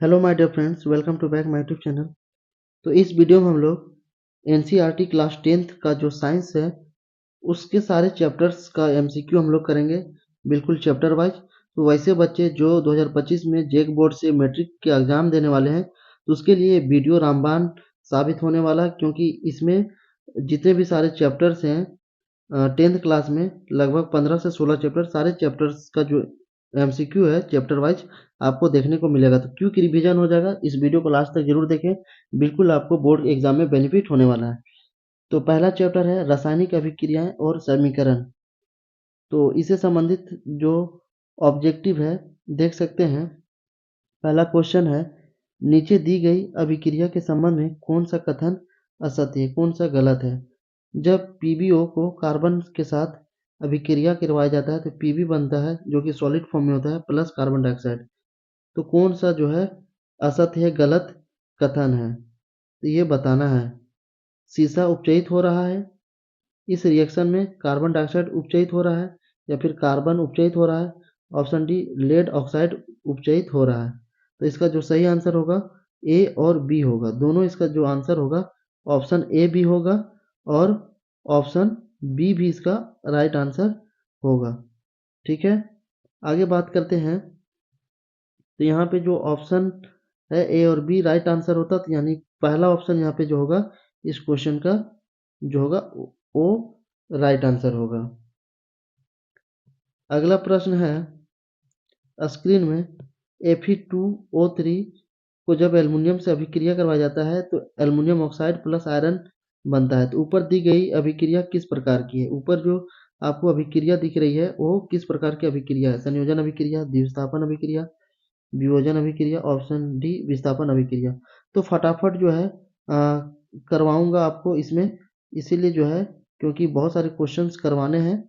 Hello my dear friends, welcome to back my YouTube channel. तो इस video में हम लोग एनसीईआरटी क्लास 10th का जो साइंस है उसके सारे चैप्टर्स का एमसीक्यू हम लोग करेंगे, बिल्कुल चैप्टर वाइज। तो वैसे बच्चे जो 2025 में जेक बोर्ड से मैट्रिक के एग्ज़ाम देने वाले हैं तो उसके लिए वीडियो रामबाण साबित होने वाला है, क्योंकि इसमें जितने भी सारे चैप्टर्स हैं 10th क्लास में लगभग 15 से 16 चैप्टर, सारे चैप्टर्स का जो एमसीक्यू है चैप्टर वाइज आपको देखने को मिलेगा। तो क्विक रिवीजन हो जाएगा, इस वीडियो को लास्ट तक जरूर देखें, बिल्कुल आपको बोर्ड एग्जाम में बेनिफिट होने वाला है। तो पहला चैप्टर है रासायनिक अभिक्रियाएं और समीकरण। तो इससे संबंधित जो ऑब्जेक्टिव है देख सकते हैं। पहला क्वेश्चन है, नीचे दी गई अभिक्रिया के संबंध में कौन सा कथन असत्य है, कौन सा गलत है। जब पीबीओ को कार्बन के साथ अभिक्रिया करवाया जाता है तो पीबी बनता है जो कि सॉलिड फॉर्म में होता है प्लस कार्बन डाइऑक्साइड। तो कौन सा जो है असत्य है, गलत कथन है, तो ये बताना है। सीसा उपचयित हो रहा है, इस रिएक्शन में कार्बन डाइऑक्साइड उपचयित हो रहा है या फिर कार्बन उपचयित हो रहा है। ऑप्शन डी लेड ऑक्साइड उपचयित हो रहा है। तो इसका जो सही आंसर होगा ए और बी होगा, दोनों इसका जो आंसर होगा ऑप्शन ए भी होगा और ऑप्शन बी भी इसका राइट आंसर होगा। ठीक है, आगे बात करते हैं। तो यहाँ पे जो ऑप्शन है ए और बी राइट आंसर होता, तो यानी पहला ऑप्शन यहाँ पे जो होगा इस क्वेश्चन का जो होगा वो राइट आंसर होगा। अगला प्रश्न है, स्क्रीन में Fe2O3 को जब एल्युमिनियम से अभिक्रिया करवाया जाता है तो एल्युमिनियम ऑक्साइड प्लस आयरन बनता है। तो ऊपर दी गई अभिक्रिया किस प्रकार की है। ऊपर जो आपको अभिक्रिया दिख रही है वो किस प्रकार की अभिक्रिया है। संयोजन अभिक्रिया, द्विविस्थापन अभिक्रिया, वियोजन अभिक्रिया, ऑप्शन डी विस्थापन अभिक्रिया। तो फटाफट जो है करवाऊंगा आपको इसमें, इसीलिए जो है क्योंकि बहुत सारे क्वेश्चंस करवाने हैं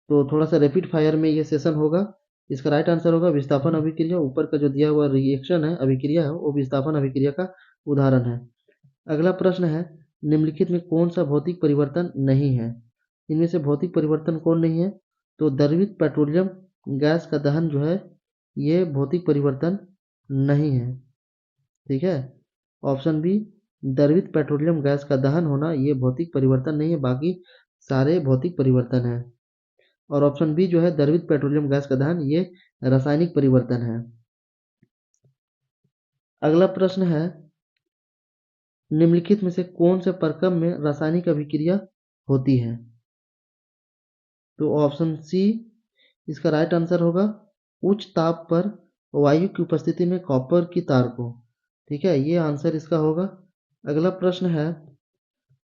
तो थोड़ा सा रैपिड फायर में ये सेशन होगा। इसका राइट आंसर होगा विस्थापन अभिक्रिया। ऊपर का जो दिया हुआ रिएक्शन है, अभिक्रिया है, वो विस्थापन अभिक्रिया का उदाहरण है। अगला प्रश्न है, निम्नलिखित में कौन सा भौतिक परिवर्तन नहीं है। इनमें से भौतिक परिवर्तन कौन नहीं है। तो द्रवित पेट्रोलियम गैस का दहन जो है ये भौतिक परिवर्तन नहीं है। ठीक है, ऑप्शन बी द्रवित पेट्रोलियम गैस का दहन होना ये भौतिक परिवर्तन नहीं है, बाकी सारे भौतिक परिवर्तन है। और ऑप्शन बी जो है द्रवित पेट्रोलियम गैस का दहन ये रासायनिक परिवर्तन है। अगला प्रश्न है, निम्नलिखित में से कौन से प्रक्रम में रासायनिक अभिक्रिया होती है। तो ऑप्शन सी इसका राइट आंसर होगा, उच्च ताप पर वायु की उपस्थिति में कॉपर की तार को। ठीक है, ये आंसर इसका होगा। अगला प्रश्न है,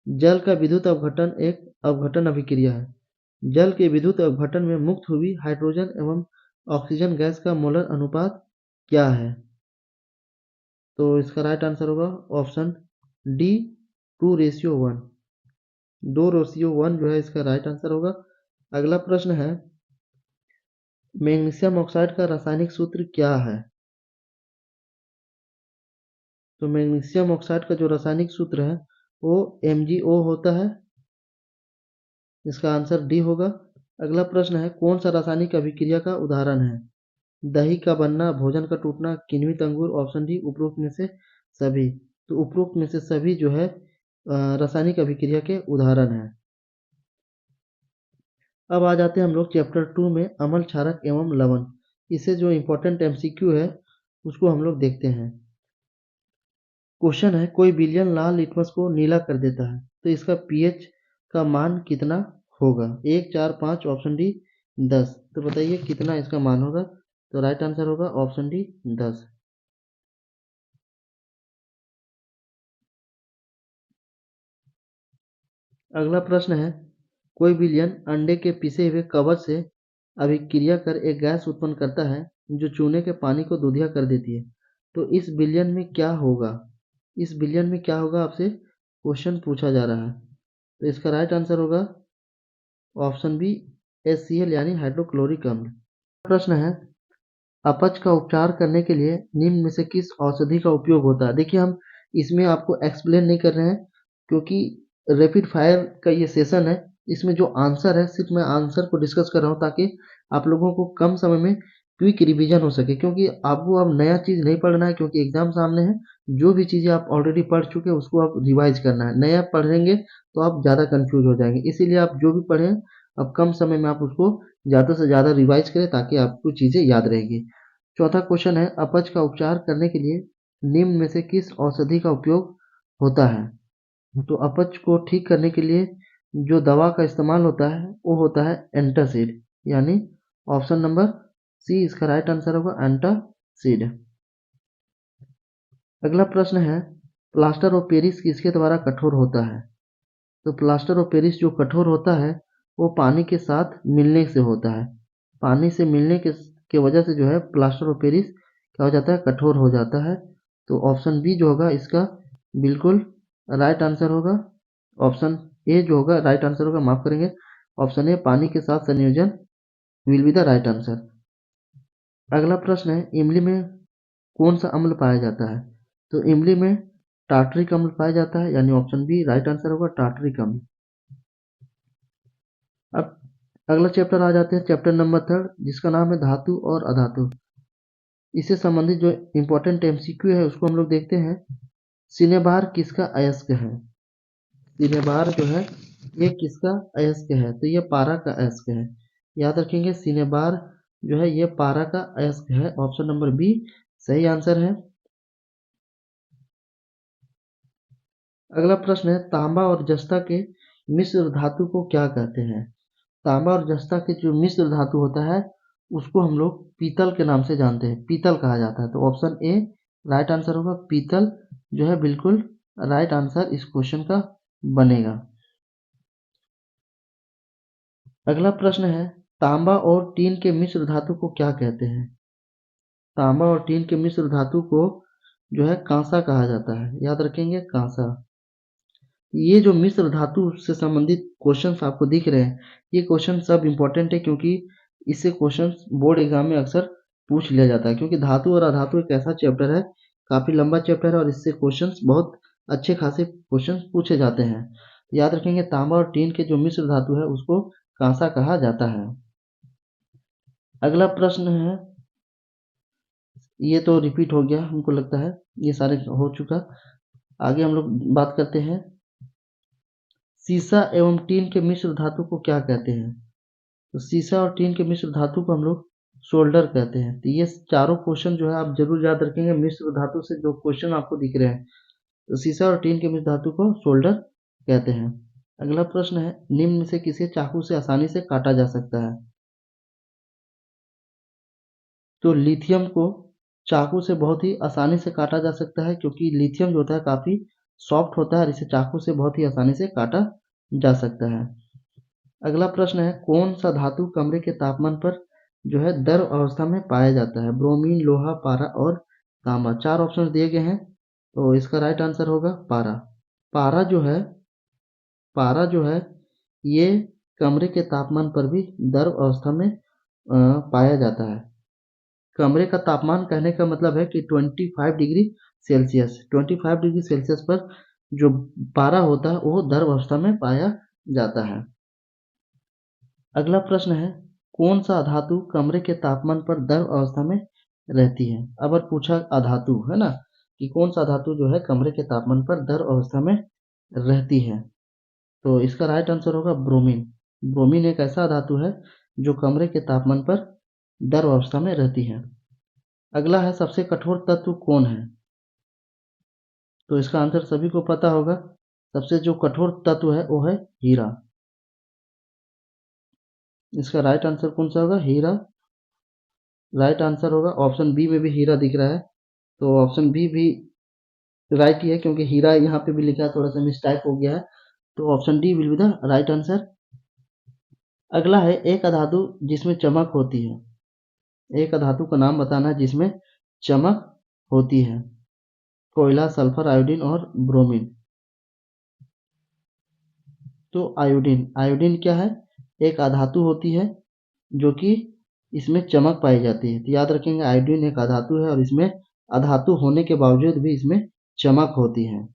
जल का विद्युत अवघटन एक अवघटन अभिक्रिया है। जल के विद्युत अवघटन में मुक्त हुई हाइड्रोजन एवं ऑक्सीजन गैस का मोलर अनुपात क्या है। तो इसका राइट आंसर होगा ऑप्शन डी 2:1। 2:1 जो है इसका राइट आंसर होगा। अगला प्रश्न है, मैग्नीशियम ऑक्साइड का रासायनिक सूत्र क्या है। तो मैग्नीशियम ऑक्साइड का जो रासायनिक सूत्र है वो MgO होता है। इसका आंसर डी होगा। अगला प्रश्न है, कौन सा रासायनिक अभिक्रिया का उदाहरण है। दही का बनना, भोजन का टूटना, किण्वित अंगूर, ऑप्शन डी उपरोक्त में से सभी। तो उपरोक्त में से सभी जो है रासायनिक अभिक्रिया के उदाहरण है। अब आ जाते हैं हम लोग चैप्टर 2 में, अम्ल क्षारक एवं लवण। इससे जो इम्पोर्टेंट MCQ है उसको हम लोग देखते हैं। क्वेश्चन है, कोई विलयन लाल लिटमस को नीला कर देता है तो इसका pH का मान कितना होगा। 1, 4, 5, ऑप्शन डी 10। तो बताइए कितना इसका मान होगा। तो राइट आंसर होगा ऑप्शन डी 10। अगला प्रश्न है, कोई विलयन अंडे के पिसे हुए कवच से अभिक्रिया कर एक गैस उत्पन्न करता है जो चूने के पानी को दूधिया कर देती है। तो इस विलयन में क्या होगा। इस विलयन में क्या होगा आपसे क्वेश्चन पूछा जा रहा है। तो इसका राइट आंसर होगा ऑप्शन बी HCl यानी हाइड्रोक्लोरिक अम्ल। प्रश्न है, अपच का उपचार करने के लिए निम्न में से किस औषधि का उपयोग होता है। देखिए हम इसमें आपको एक्सप्लेन नहीं कर रहे हैं क्योंकि रैपिड फायर का ये सेशन है। इसमें जो आंसर है सिर्फ मैं आंसर को डिस्कस कर रहा हूँ ताकि आप लोगों को कम समय में क्विक रिवीजन हो सके, क्योंकि आपको अब नया चीज़ नहीं पढ़ना है, क्योंकि एग्जाम सामने है। जो भी चीज़ें आप ऑलरेडी पढ़ चुके हैं उसको आप रिवाइज करना है। नया पढ़ेंगे तो आप ज़्यादा कंफ्यूज हो जाएंगे, इसीलिए आप जो भी पढ़ें अब कम समय में आप उसको ज़्यादा से ज़्यादा रिवाइज करें ताकि आपको चीज़ें याद रहेगी। चौथा क्वेश्चन है, अपच का उपचार करने के लिए निम्न में से किस औषधि का उपयोग होता है? तो अपच को ठीक करने के लिए जो दवा का इस्तेमाल होता है वो होता है एंटासिड, यानी ऑप्शन नंबर सी इसका राइट आंसर होगा, एंटासिड। अगला प्रश्न है, प्लास्टर ऑफ पेरिस किसके द्वारा कठोर होता है? तो प्लास्टर ऑफ पेरिस जो कठोर होता है वो पानी के साथ मिलने से होता है। पानी से मिलने के वजह से जो है प्लास्टर ऑफ पेरिस क्या हो जाता है, कठोर हो जाता है। तो ऑप्शन बी जो होगा इसका बिल्कुल राइट आंसर होगा। ऑप्शन ए जो होगा राइट आंसर होगा, माफ करेंगे, ऑप्शन ए पानी के साथ संयोजन will be the right answer. अगला प्रश्न है, इमली में कौन सा अम्ल पाया जाता है? तो इमली में टार्टरिक अम्ल पाया जाता है, यानी ऑप्शन बी राइट आंसर होगा, टार्टरिक अम्ल। अब अगला चैप्टर आ जाते हैं, चैप्टर नंबर 3 जिसका नाम है धातु और अधातु। इससे संबंधित जो इम्पोर्टेंट एमसीक्यू है उसको हम लोग देखते हैं। सिनेबार किसका अयस्क है? सिनेबार जो है ये किसका अयस्क है? तो ये पारा का अयस्क है। याद रखेंगे, सिनेबार जो है ये पारा का अयस्क है। ऑप्शन नंबर बी सही आंसर है। अगला प्रश्न है, तांबा और जस्ता के मिश्र धातु को क्या कहते हैं? तांबा और जस्ता के जो मिश्र धातु होता है उसको हम लोग पीतल के नाम से जानते हैं, पीतल कहा जाता है। तो ऑप्शन ए राइट आंसर होगा, पीतल जो है बिल्कुल राइट आंसर इस क्वेश्चन का बनेगा। अगला प्रश्न है, तांबा और टीन के मिश्र धातु को क्या कहते हैं? तांबा और टीन के मिश्र धातु को जो है कांसा कहा जाता है। याद रखेंगे, कांसा। ये जो मिश्र धातु से संबंधित क्वेश्चंस आपको दिख रहे हैं, ये क्वेश्चन सब इंपॉर्टेंट है, क्योंकि इससे क्वेश्चंस बोर्ड एग्जाम में अक्सर पूछ लिया जाता है। क्योंकि धातु और अधातु एक ऐसा चैप्टर है, काफी लंबा चैप्टर है, और इससे क्वेश्चंस बहुत अच्छे खासे क्वेश्चंस पूछे जाते हैं। याद रखेंगे, तांबा और टीन के जो मिश्र धातु है उसको कांसा कहा जाता है। अगला प्रश्न है, ये तो रिपीट हो गया हमको लगता है, ये सारे हो चुका। आगे हम लोग बात करते हैं, सीसा एवं टीन के मिश्र धातु को क्या कहते हैं? तो सीसा और टीन के मिश्र धातु को हम लोग सोल्डर कहते हैं। तो ये चारों क्वेश्चन जो है आप जरूर याद रखेंगे, मिश्र धातु से जो क्वेश्चन आपको दिख रहे हैं। तो सीसा और टीन के मिश्र धातु को सोल्डर कहते हैं। अगला प्रश्न है, निम्न में से किसे चाकू से आसानी से काटा जा सकता है? तो लिथियम को चाकू से बहुत ही आसानी से काटा जा सकता है, क्योंकि लिथियम जो होता है काफी सॉफ्ट होता है और इसे चाकू से बहुत ही आसानी से काटा जा सकता है। अगला प्रश्न है, कौन सा धातु कमरे के तापमान पर जो है द्रव अवस्था में पाया जाता है? ब्रोमीन, लोहा, पारा और तांबा। चार ऑप्शन दिए गए हैं, तो इसका राइट आंसर होगा पारा। पारा जो है पारा जो है ये कमरे के तापमान पर भी द्रव अवस्था में पाया जाता है। कमरे का तापमान कहने का मतलब है कि 25 डिग्री सेल्सियस, 25 डिग्री सेल्सियस पर जो पारा होता है वो द्रव अवस्था में पाया जाता है। अगला प्रश्न है, कौन सा धातु कमरे के तापमान पर द्रव अवस्था में रहती है? अगर पूछा अधातु है ना, कि कौन सा धातु जो है कमरे के तापमान पर द्रव अवस्था में रहती है, तो इसका राइट आंसर होगा ब्रोमीन। ब्रोमीन एक ऐसा धातु है जो कमरे के तापमान पर द्रव अवस्था में रहती है। अगला है, सबसे कठोर तत्व कौन है? तो इसका आंसर सभी को पता होगा, सबसे जो कठोर तत्व है वो है हीरा। इसका राइट आंसर कौन सा होगा? हीरा राइट आंसर होगा। ऑप्शन बी में भी हीरा दिख रहा है, तो ऑप्शन बी भी राइट ही है, क्योंकि हीरा यहाँ पे भी लिखा है, थोड़ा सा मिस्टेक हो गया है। तो option D will be the right answer. अगला है, एक अधातु जिसमें चमक होती है। एक अधातु का नाम बताना है जिसमें चमक होती है। कोयला, सल्फर, आयोडीन और ब्रोमीन। तो आयोडीन, आयोडीन क्या है? एक अधातु होती है जो कि इसमें चमक पाई जाती है। तो याद रखेंगे, आयोडीन एक अधातु है और इसमें अधातु होने के बावजूद भी इसमें चमक होती है।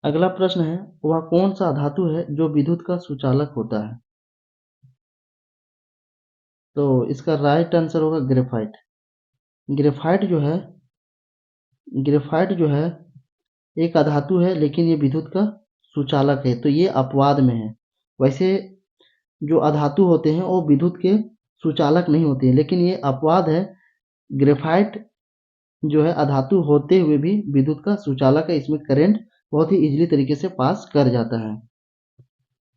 अगला प्रश्न है, वह कौन सा धातु है जो विद्युत का सुचालक होता है? तो इसका राइट आंसर होगा ग्रेफाइट। ग्रेफाइट जो है ग्रेफाइट जो है एक अधातु है, लेकिन ये विद्युत का सुचालक है, तो ये अपवाद में है। वैसे जो अधातु होते हैं वो विद्युत के सुचालक नहीं होते हैं, लेकिन ये अपवाद है। ग्रेफाइट जो है अधातु होते हुए भी विद्युत का सुचालक है, इसमें करंट बहुत ही इजीली तरीके से पास कर जाता है।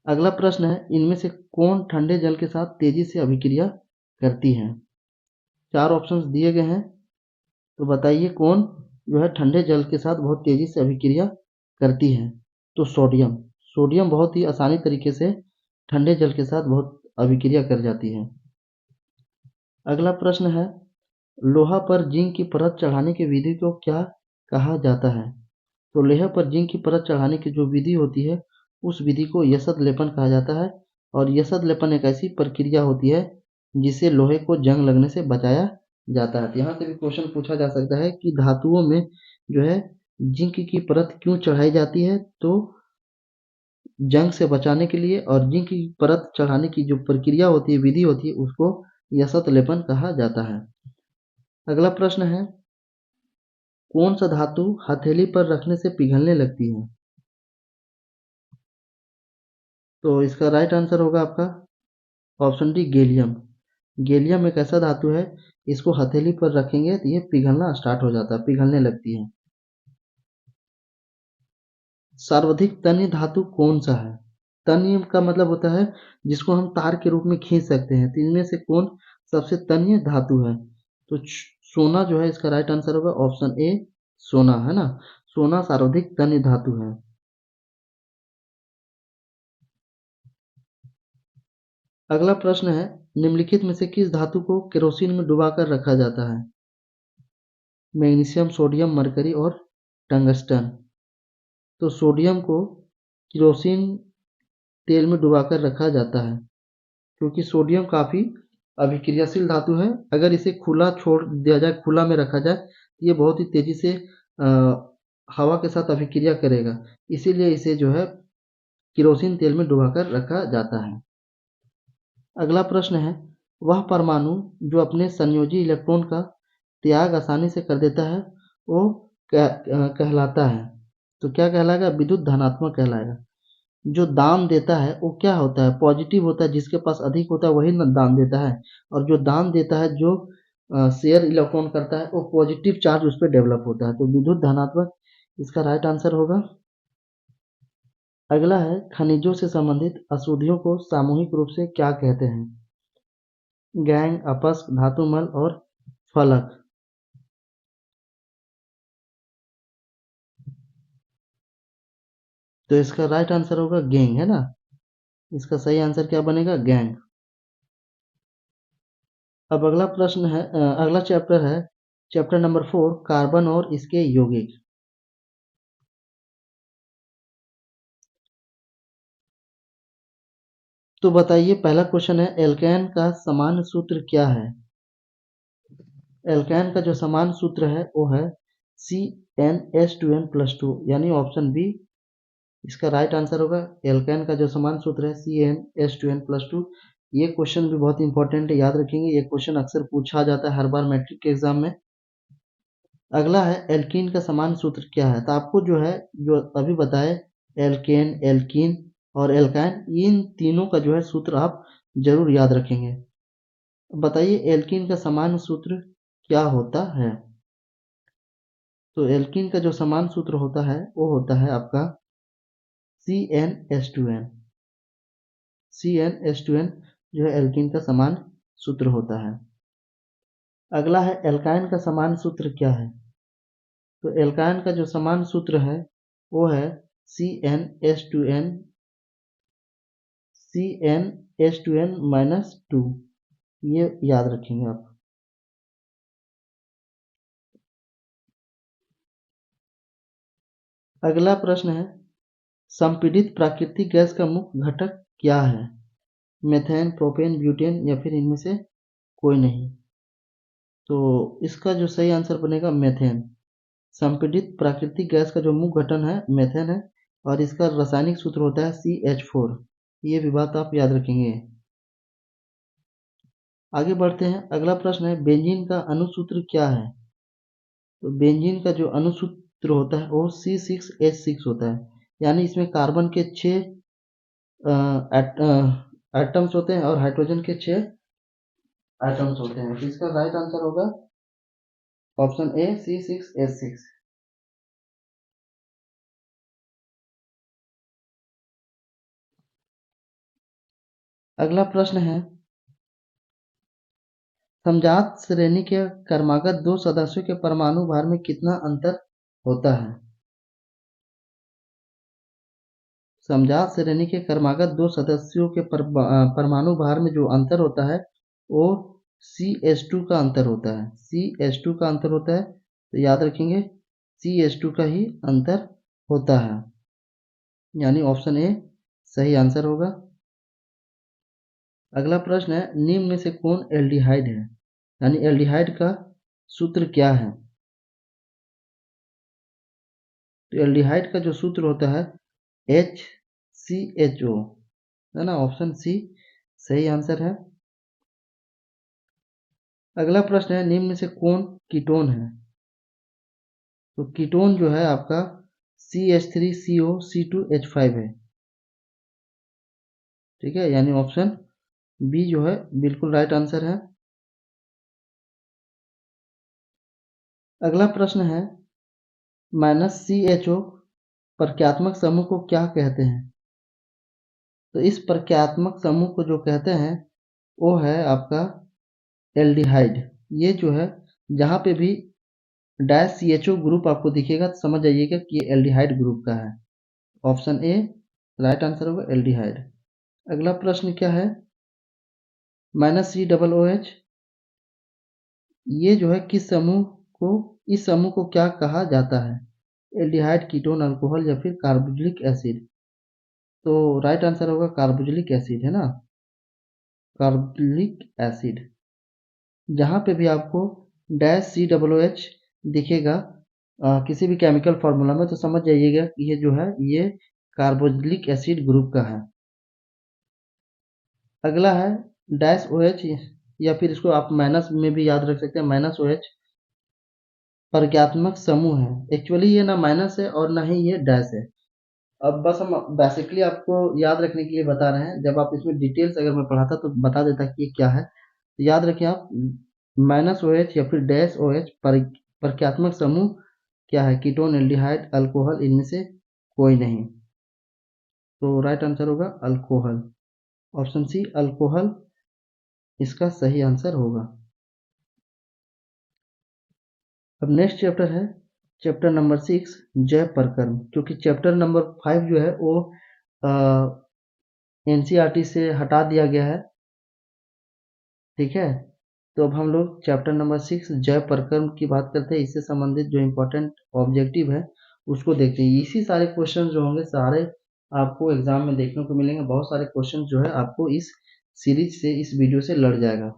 अगला प्रश्न है, इनमें से कौन ठंडे जल के साथ तेजी से अभिक्रिया करती है? 4 ऑप्शंस दिए गए हैं, तो बताइए कौन जो है ठंडे जल के साथ बहुत तेजी से अभिक्रिया करती है? तो सोडियम। सोडियम बहुत ही आसानी तरीके से ठंडे जल के साथ बहुत अभिक्रिया कर जाती है। अगला प्रश्न है, लोहा पर जिंक की परत चढ़ाने की विधि को क्या कहा जाता है? तो लोहे पर जिंक की परत चढ़ाने की जो विधि होती है उस विधि को यसत लेपन कहा जाता है। और यसत लेपन एक ऐसी प्रक्रिया होती है जिससे लोहे को जंग लगने से बचाया जाता है। यहाँ से भी क्वेश्चन पूछा जा सकता है कि धातुओं में जो है जिंक की परत क्यों चढ़ाई जाती है? तो जंग से बचाने के लिए, और जिंक की परत चढ़ाने की जो प्रक्रिया होती है, विधि होती है, उसको यसत लेपन कहा जाता है। अगला प्रश्न है, कौन सा धातु हथेली पर रखने से पिघलने लगती है? तो इसका राइट आंसर होगा आपका ऑप्शन डी, गैलियम। गैलियम एक ऐसा धातु है, इसको हथेली पर रखेंगे तो ये पिघलना स्टार्ट हो जाता है, पिघलने लगती है। सर्वाधिक तन्य धातु कौन सा है? तन्य का मतलब होता है जिसको हम तार के रूप में खींच सकते हैं, तो इनमें से कौन सबसे तन्य धातु है? तो सोना जो है इसका राइट आंसर होगा ऑप्शन ए, सोना, है ना। सोना सर्वाधिक तन्य धातु है। अगला प्रश्न है, निम्नलिखित में से किस धातु को केरोसिन में डुबाकर रखा जाता है? मैग्नीशियम, सोडियम, मरकरी और टंगस्टन। तो सोडियम को केरोसिन तेल में डुबाकर रखा जाता है, क्योंकि सोडियम काफ़ी अभिक्रियाशील धातु है। अगर इसे खुला छोड़ दिया जाए, खुला में रखा जाए, तो ये बहुत ही तेज़ी से हवा के साथ अभिक्रिया करेगा, इसीलिए इसे जो है केरोसिन तेल में डुबाकर रखा जाता है। अगला प्रश्न है, वह परमाणु जो अपने संयोजी इलेक्ट्रॉन का त्याग आसानी से कर देता है वो कहलाता है? तो क्या कहलाएगा? विद्युत धनात्मक कहलाएगा। जो दान देता है वो क्या होता है? पॉजिटिव होता है, जिसके पास अधिक होता है वही न दान देता है। और जो दान देता है, जो शेयर इलेक्ट्रॉन करता है, वो पॉजिटिव चार्ज उस पर डेवलप होता है, तो विद्युत धनात्मक इसका राइट आंसर होगा। अगला है, खनिजों से संबंधित अशुद्धियों को सामूहिक रूप से क्या कहते हैं? गैंग, अपस्क, धातुमल और फलक। तो इसका राइट आंसर होगा गैंग, है ना। इसका सही आंसर क्या बनेगा? गैंग। अब अगला प्रश्न है, अगला चैप्टर है चैप्टर नंबर 4, कार्बन और इसके यौगिक। तो बताइए, पहला क्वेश्चन है, एल्केन का सामान्य सूत्र क्या है? एल्केन का जो सामान्य सूत्र है वो है CnH2n+2, यानी ऑप्शन बी इसका राइट आंसर होगा। एल्केन का जो सामान्य सूत्र है CnH2n+2। ये क्वेश्चन भी बहुत इंपॉर्टेंट है, याद रखेंगे, ये क्वेश्चन अक्सर पूछा जाता है हर बार मैट्रिक के एग्जाम में। अगला है, एल्कीन का सामान्य सूत्र क्या है? तो आपको जो है, जो अभी बताए, एल्केन, एल्कीन और एल्काइन, इन तीनों का जो है सूत्र आप जरूर याद रखेंगे। बताइए, एल्कीन का सामान्य सूत्र क्या होता है? तो एल्कीन का जो सामान्य सूत्र होता है वो होता है आपका CnH2n। CnH2n जो है एल्कीन का सामान्य सूत्र होता है। अगला है, एल्काइन का सामान्य सूत्र क्या है? तो एल्काइन का जो सामान्य सूत्र है वो है CnH2n, CnH2n-2। ये याद रखेंगे आप। अगला प्रश्न है, संपीड़ित प्राकृतिक गैस का मुख्य घटक क्या है? मेथेन, प्रोपेन, ब्यूटेन या फिर इनमें से कोई नहीं? तो इसका जो सही आंसर बनेगा मेथेन। संपीड़ित प्राकृतिक गैस का जो मुख्य घटक है मेथेन है, और इसका रासायनिक सूत्र होता है CH4। ये भी बात आप याद रखेंगे। आगे बढ़ते हैं। अगला प्रश्न है बेंजीन का अणुसूत्र क्या है? तो बेंजीन का जो अणुसूत्र होता है वो C6H6 होता है, यानी इसमें कार्बन के 6 एटम्स होते हैं और हाइड्रोजन के 6 एटम्स होते हैं। तो इसका राइट आंसर होगा ऑप्शन ए C6H6। अगला प्रश्न है समजात श्रेणी के क्रमागत दो सदस्यों के परमाणु भार में कितना अंतर होता है? समजात श्रेणी के क्रमागत दो सदस्यों के परमाणु भार में जो अंतर होता है वो CH2 का अंतर होता है। CH2 का अंतर होता है, तो याद रखेंगे CH2 का ही अंतर होता है, यानी ऑप्शन ए सही आंसर होगा। अगला प्रश्न है निम्न में से कौन एल्डिहाइड है, यानी एल्डिहाइड का सूत्र क्या है? तो एल्डिहाइड का जो सूत्र होता है HCHO, है ना, ऑप्शन सी सही आंसर है। अगला प्रश्न है निम्न में से कौन कीटोन है? तो कीटोन जो है आपका CH3COC2H5 है, ठीक है, यानी ऑप्शन बी जो है बिल्कुल राइट आंसर है। अगला प्रश्न है -CHO प्रक्रियात्मक समूह को क्या कहते हैं? तो इस प्रक्रियात्मक समूह को जो कहते हैं वो है आपका एल्डिहाइड। ये जो है जहाँ पे भी डैश CHO ग्रुप आपको दिखेगा तो समझ जाइएगा कि ये एल्डिहाइड ग्रुप का है। ऑप्शन ए राइट आंसर होगा एल्डिहाइड। अगला प्रश्न क्या है -COOH, ये जो है किस समूह को, इस समूह को क्या कहा जाता है? एल्डिहाइड, कीटोन, अल्कोहल या फिर कार्बोक्सिलिक एसिड? तो राइट आंसर होगा कार्बोक्सिलिक एसिड, है ना, कार्बोक्सिलिक एसिड। जहाँ पे भी आपको डैश COOH दिखेगा किसी भी केमिकल फार्मूला में, तो समझ जाइएगा कि ये जो है ये कार्बोक्सिलिक एसिड ग्रुप का है। अगला है डैश OH, या फिर इसको आप माइनस में भी याद रख सकते हैं, -OH प्रज्ञात्मक समूह है। एक्चुअली ये ना माइनस है और ना ही ये डैश है। अब बस हम बेसिकली आपको याद रखने के लिए बता रहे हैं, जब आप इसमें डिटेल्स अगर मैं पढ़ाता तो बता देता कि ये क्या है। तो याद रखें आप -OH या फिर डैश OH प्रक्रियात्मक समूह क्या है? कीटोन, एल्डिहाइड, अल्कोहल, इनमें से कोई नहीं। तो राइट आंसर होगा अल्कोहल, ऑप्शन सी अल्कोहल इसका सही आंसर होगा। अब नेक्स्ट चैप्टर है चैप्टर नंबर 6 जय प्रकर्म, क्योंकि चैप्टर नंबर 5 जो है वो NCERT से हटा दिया गया है, ठीक है। तो अब हम लोग चैप्टर नंबर 6 जय प्रकर्म की बात करते हैं। इससे संबंधित जो इम्पोर्टेंट ऑब्जेक्टिव है उसको देखते हैं। इसी सारे क्वेश्चन जो होंगे सारे आपको एग्जाम में देखने को मिलेंगे। बहुत सारे क्वेश्चन जो है आपको इस सीरीज से, इस वीडियो से लड़ जाएगा।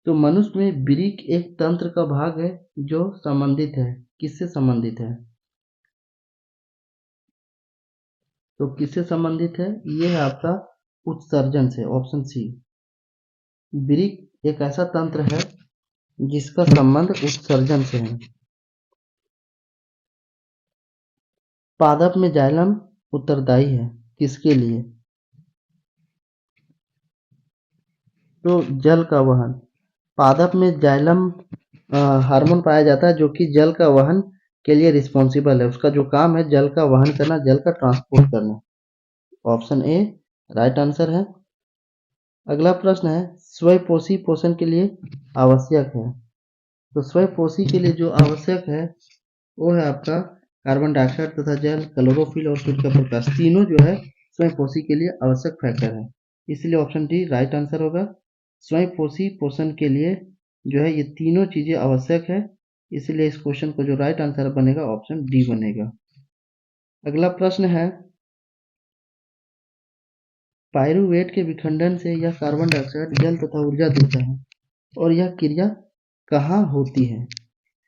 तो मनुष्य में वृक्क एक तंत्र का भाग है जो संबंधित है, किससे संबंधित है? तो किससे संबंधित है? ये है आपका उत्सर्जन से, ऑप्शन सी। वृक्क एक ऐसा तंत्र है जिसका संबंध उत्सर्जन से है। पादप में जाइलम उत्तरदायी है किसके लिए? तो जल का वहन। पादप में जाइलम हार्मोन पाया जाता है जो कि जल का वहन के लिए रिस्पॉन्सिबल है। उसका जो काम है जल का वहन करना, जल का ट्रांसपोर्ट करना। ऑप्शन ए राइट आंसर है। अगला प्रश्न है स्वयंपोषी पोषण के लिए आवश्यक है। तो स्वयंपोषी के लिए जो आवश्यक है वो है आपका कार्बन डाइऑक्साइड तथा जल, क्लोरोफिल और सूर्य का प्रकाश। तीनों जो है स्वयंपोषी के लिए आवश्यक फैक्टर है, इसलिए ऑप्शन डी राइट आंसर होगा। स्वयंपोषी पोषण के लिए जो है ये तीनों चीजें आवश्यक है, इसलिए इस क्वेश्चन को जो राइट आंसर बनेगा ऑप्शन डी बनेगा। अगला प्रश्न है पाइरूवेट के विखंडन से यह कार्बन डाइऑक्साइड, जल तथा ऊर्जा देता है और यह क्रिया कहाँ होती है?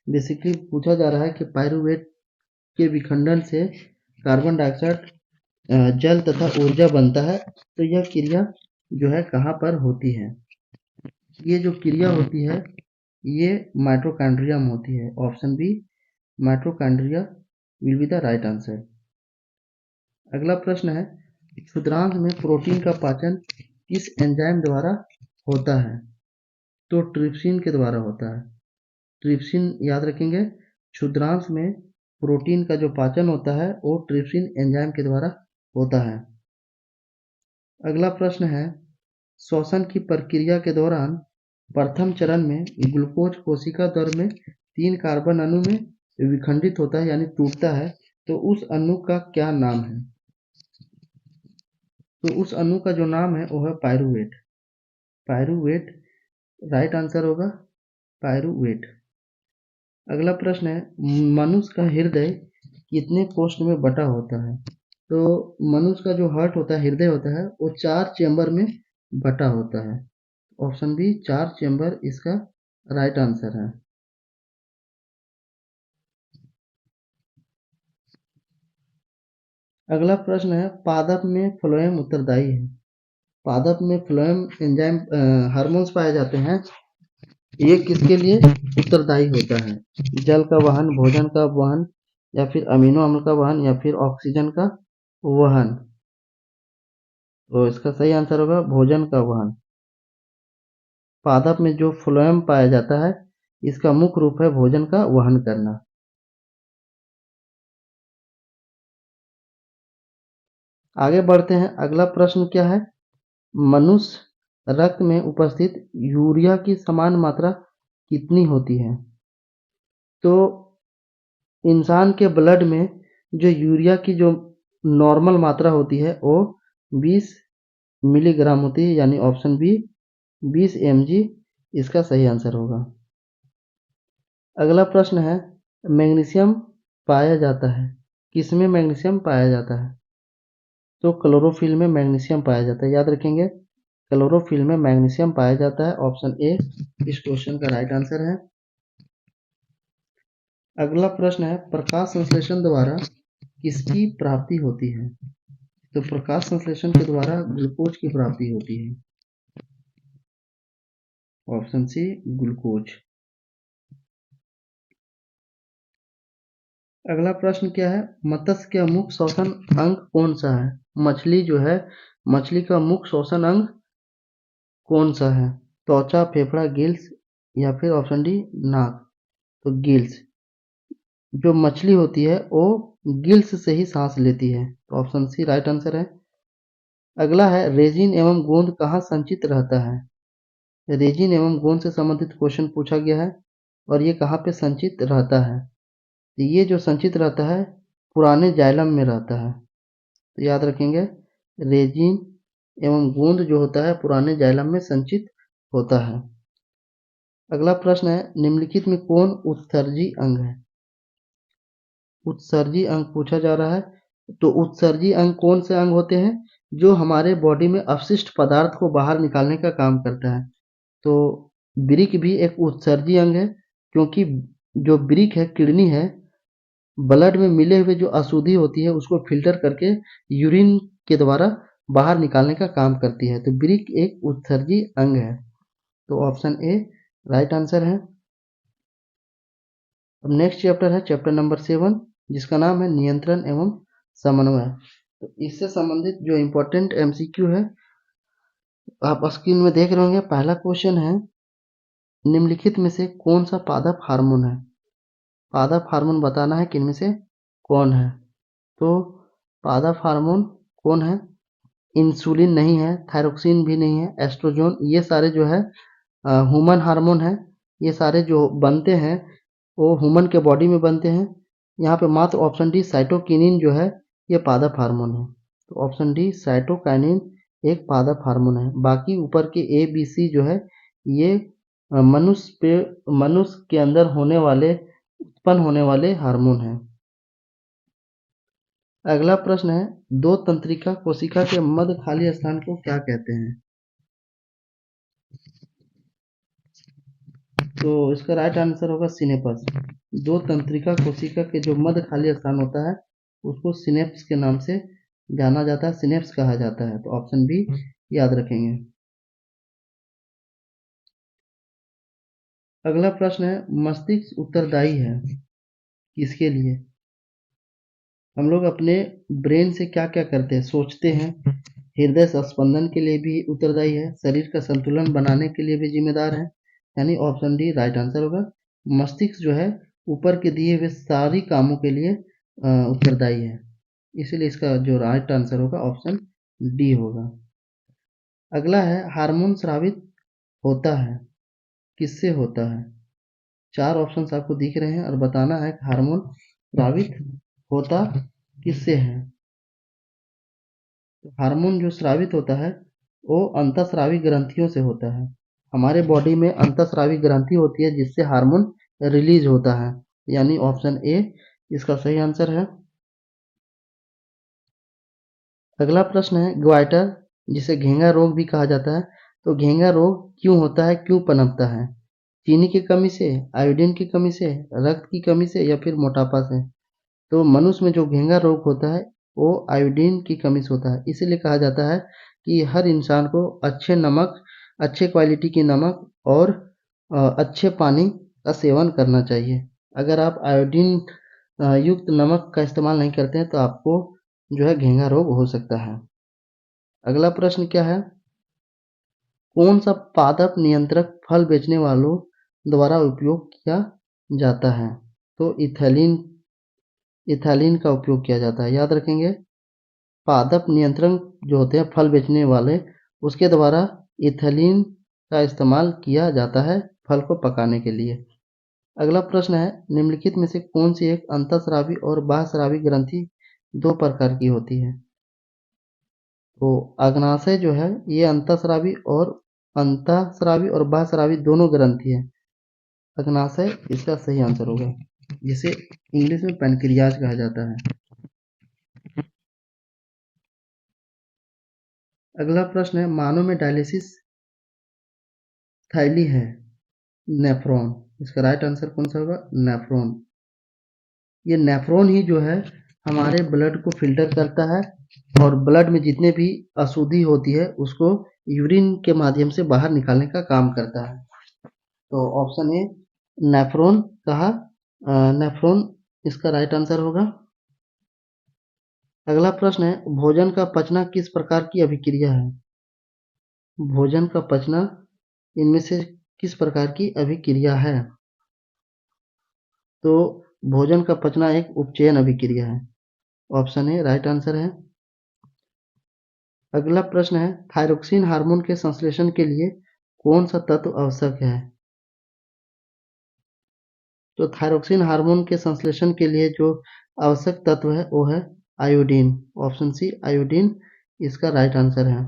बेसिकली पूछा जा रहा है कि पाइरूवेट के विखंडन से कार्बन डाइऑक्साइड, जल तथा ऊर्जा बनता है, तो यह क्रिया जो है कहाँ पर होती है? ये जो क्रिया होती है ये माइटोकॉन्ड्रिया में होती है। Option B mitochondria will be the right answer. अगला प्रश्न है क्षुद्रांश में प्रोटीन का पाचन किस एंजाइम द्वारा होता है? तो ट्रिप्सिन के द्वारा होता है। ट्रिप्सिन याद रखेंगे, क्षुद्रांश में प्रोटीन का जो पाचन होता है वो ट्रिप्सिन एंजाइम के द्वारा होता है। अगला प्रश्न है श्वसन की प्रक्रिया के दौरान प्रथम चरण में ग्लूकोज कोशिका द्वार में 3 कार्बन अणु में विखंडित होता है यानी टूटता है, तो उस अणु का क्या नाम है? तो उस अणु का जो नाम है वो है पायरूवेट। पायरूवेट राइट आंसर होगा, पायरूवेट। अगला प्रश्न है मनुष्य का हृदय कितने कोष्ठ में बटा होता है? तो मनुष्य का जो हार्ट होता है, हृदय होता है, वो 4 चेंबर में बटा होता है। ऑप्शन बी 4 चेंबर इसका राइट आंसर है। अगला प्रश्न है पादप में फ्लोएम उत्तरदायी है। पादप में फ्लोएम एंजाइम हार्मोन्स पाए जाते हैं, ये किसके लिए उत्तरदायी होता है? जल का वहन, भोजन का वहन, या फिर अमीनो अम्ल का वहन, या फिर ऑक्सीजन का वहन? तो इसका सही आंसर होगा भोजन का वहन। पादप में जो फ्लोएम पाया जाता है इसका मुख्य रूप है भोजन का वहन करना। आगे बढ़ते हैं। अगला प्रश्न क्या है मनुष्य रक्त में उपस्थित यूरिया की समान मात्रा कितनी होती है? तो इंसान के ब्लड में जो यूरिया की जो नॉर्मल मात्रा होती है वो 20 मिलीग्राम होती है, यानी ऑप्शन बी 20 mg इसका सही आंसर होगा। अगला प्रश्न है मैग्नीशियम पाया जाता है किसमें? मैग्नीशियम पाया जाता है तो क्लोरोफिल में मैग्नीशियम पाया जाता है। याद रखेंगे क्लोरोफिल में मैग्नीशियम पाया जाता है। ऑप्शन ए इस क्वेश्चन का राइट आंसर है। अगला प्रश्न है प्रकाश संश्लेषण द्वारा किसकी प्राप्ति होती है? तो प्रकाश संश्लेषण के द्वारा ग्लूकोज की प्राप्ति होती है। Option C glucose. अगला प्रश्न क्या है मत्स्य का मुख्य श्वसन अंग कौन सा है? मछली जो है, मछली का मुख्य श्वसन अंग कौन सा है? त्वचा, फेफड़ा, गिल्स, या फिर ऑप्शन डी नाक? तो गिल्स। जो मछली होती है वो गिल्स से ही सांस लेती है, तो ऑप्शन सी राइट आंसर है। अगला है रेजिन एवं गोंद कहाँ संचित रहता है? रेजिन एवं गोंद से संबंधित क्वेश्चन पूछा गया है और ये कहाँ पे संचित रहता है? तो ये जो संचित रहता है पुराने जाइलम में रहता है, तो याद रखेंगे रेजिन एवं गोंद जो होता है पुराने जाइलम में संचित होता है। अगला प्रश्न है निम्नलिखित में कौन उत्सर्जी अंग है? उत्सर्जी अंग पूछा जा रहा है। तो उत्सर्जी अंग कौन से अंग होते हैं जो हमारे बॉडी में अपशिष्ट पदार्थ को बाहर निकालने का काम करता है? तो वृक्क भी एक उत्सर्जी अंग है, क्योंकि जो वृक्क है किडनी है ब्लड में मिले हुए जो अशुद्धि होती है उसको फिल्टर करके यूरिन के द्वारा बाहर निकालने का काम करती है, तो वृक्क एक उत्सर्जी अंग है। तो ऑप्शन ए राइट आंसर है। अब नेक्स्ट चैप्टर है चैप्टर नंबर 7 जिसका नाम है नियंत्रण एवं समन्वय। तो इससे संबंधित जो इम्पोर्टेंट एमसीक्यू है आप स्क्रीन में देख रहे होंगे। पहला क्वेश्चन है निम्नलिखित में से कौन सा पादप हार्मोन है? पादप हार्मोन बताना है कि इनमें से कौन है। तो पादप हार्मोन कौन है? इंसुलिन नहीं है, थायरोक्सिन भी नहीं है, एस्ट्रोजन, ये सारे जो है ह्यूमन हार्मोन है। ये सारे जो बनते हैं वो ह्यूमन के बॉडी में बनते हैं। यहाँ पे मात्र ऑप्शन डी साइटोकिनिन जो है ये पादप हार्मोन है, तो ऑप्शन डी साइटोकाइनिन एक पादप हार्मोन है। बाकी ऊपर के ए बी सी जो है ये मनुष्य के अंदर होने वाले उत्पन्न होने वाले हार्मोन हैं। अगला प्रश्न है दो तंत्रिका कोशिका के मध्य खाली स्थान को क्या कहते हैं? तो इसका राइट आंसर होगा सिनेपस। दो तंत्रिका कोशिका के जो मध्य खाली स्थान होता है उसको सिनेप्स के नाम से जाना जाता है, सिनेप्स कहा जाता है, तो ऑप्शन बी याद रखेंगे। अगला प्रश्न है, मस्तिष्क उत्तरदायी है किसके लिए? हम लोग अपने ब्रेन से क्या क्या करते हैं, सोचते हैं। हृदय स्पंदन के लिए भी उत्तरदायी है, शरीर का संतुलन बनाने के लिए भी जिम्मेदार है, यानी ऑप्शन डी राइट आंसर होगा। मस्तिष्क जो है ऊपर के दिए हुए सारी कामों के लिए उत्तरदायी है, इसलिए इसका जो राइट आंसर होगा ऑप्शन डी होगा। अगला है, हार्मोन स्रावित होता है किससे होता है? चार ऑप्शंस आपको दिख रहे हैं और बताना है कि हार्मोन स्रावित होता किससे है। तो हार्मोन जो स्रावित होता है वो अंतःस्रावी ग्रंथियों से होता है। हमारे बॉडी में अंतःस्रावी ग्रंथि होती है जिससे हार्मोन रिलीज होता है, यानी ऑप्शन ए इसका सही आंसर है। अगला प्रश्न है, ग्वाइटर जिसे घेंगा रोग भी कहा जाता है, तो घेंगा रोग क्यों होता है, क्यों पनपता है? चीनी की कमी से, आयोडीन की कमी से, रक्त की कमी से या फिर मोटापा से? तो मनुष्य में जो घेंगा रोग होता है वो आयोडीन की कमी से होता है, इसीलिए कहा जाता है कि हर इंसान को अच्छे नमक, अच्छे क्वालिटी की नमक और अच्छे पानी का सेवन करना चाहिए। अगर आप आयोडीन युक्त नमक का इस्तेमाल नहीं करते हैं तो आपको जो है घेंगा रोग हो सकता है। अगला प्रश्न क्या है, कौन सा पादप नियंत्रक फल बेचने वालों द्वारा उपयोग किया जाता है? तो इथाइलिन का उपयोग किया जाता है, याद रखेंगे। पादप नियंत्रण जो होते हैं फल बेचने वाले, उसके द्वारा इथाइलिन का इस्तेमाल किया जाता है फल को पकाने के लिए। अगला प्रश्न है, निम्नलिखित में से कौन सी एक अंतःस्रावी और बाह्यस्रावी ग्रंथि दो प्रकार की होती है? तो अग्नाशय जो है ये अंतःस्रावी और बाह्यस्रावी दोनों ग्रंथि है। अग्नाशय इसका सही आंसर होगा, जिसे इंग्लिश में पैनक्रियाज कहा जाता है। अगला प्रश्न है, मानव में डायलिसिस थैली है नेफ्रॉन, इसका राइट आंसर कौन सा होगा? नेफ्रॉन। ये नेफ्रॉन ही जो है हमारे ब्लड को फिल्टर करता है और ब्लड में जितने भी अशुद्धि होती है उसको यूरिन के माध्यम से बाहर निकालने का काम करता है। तो ऑप्शन ए नेफ्रॉन कहा, नेफ्रॉन इसका राइट आंसर होगा। अगला प्रश्न है, भोजन का पचना किस प्रकार की अभिक्रिया है? भोजन का पचना इनमें से किस प्रकार की अभिक्रिया है? तो भोजन का पचना एक उपचयन अभिक्रिया है, ऑप्शन ए राइट आंसर है। अगला प्रश्न है, थायरोक्सिन हार्मोन के संश्लेषण के लिए कौन सा तत्व आवश्यक है? तो थायरोक्सिन हार्मोन के संश्लेषण के लिए जो आवश्यक तत्व है वो है आयोडीन, ऑप्शन सी आयोडीन इसका राइट आंसर है।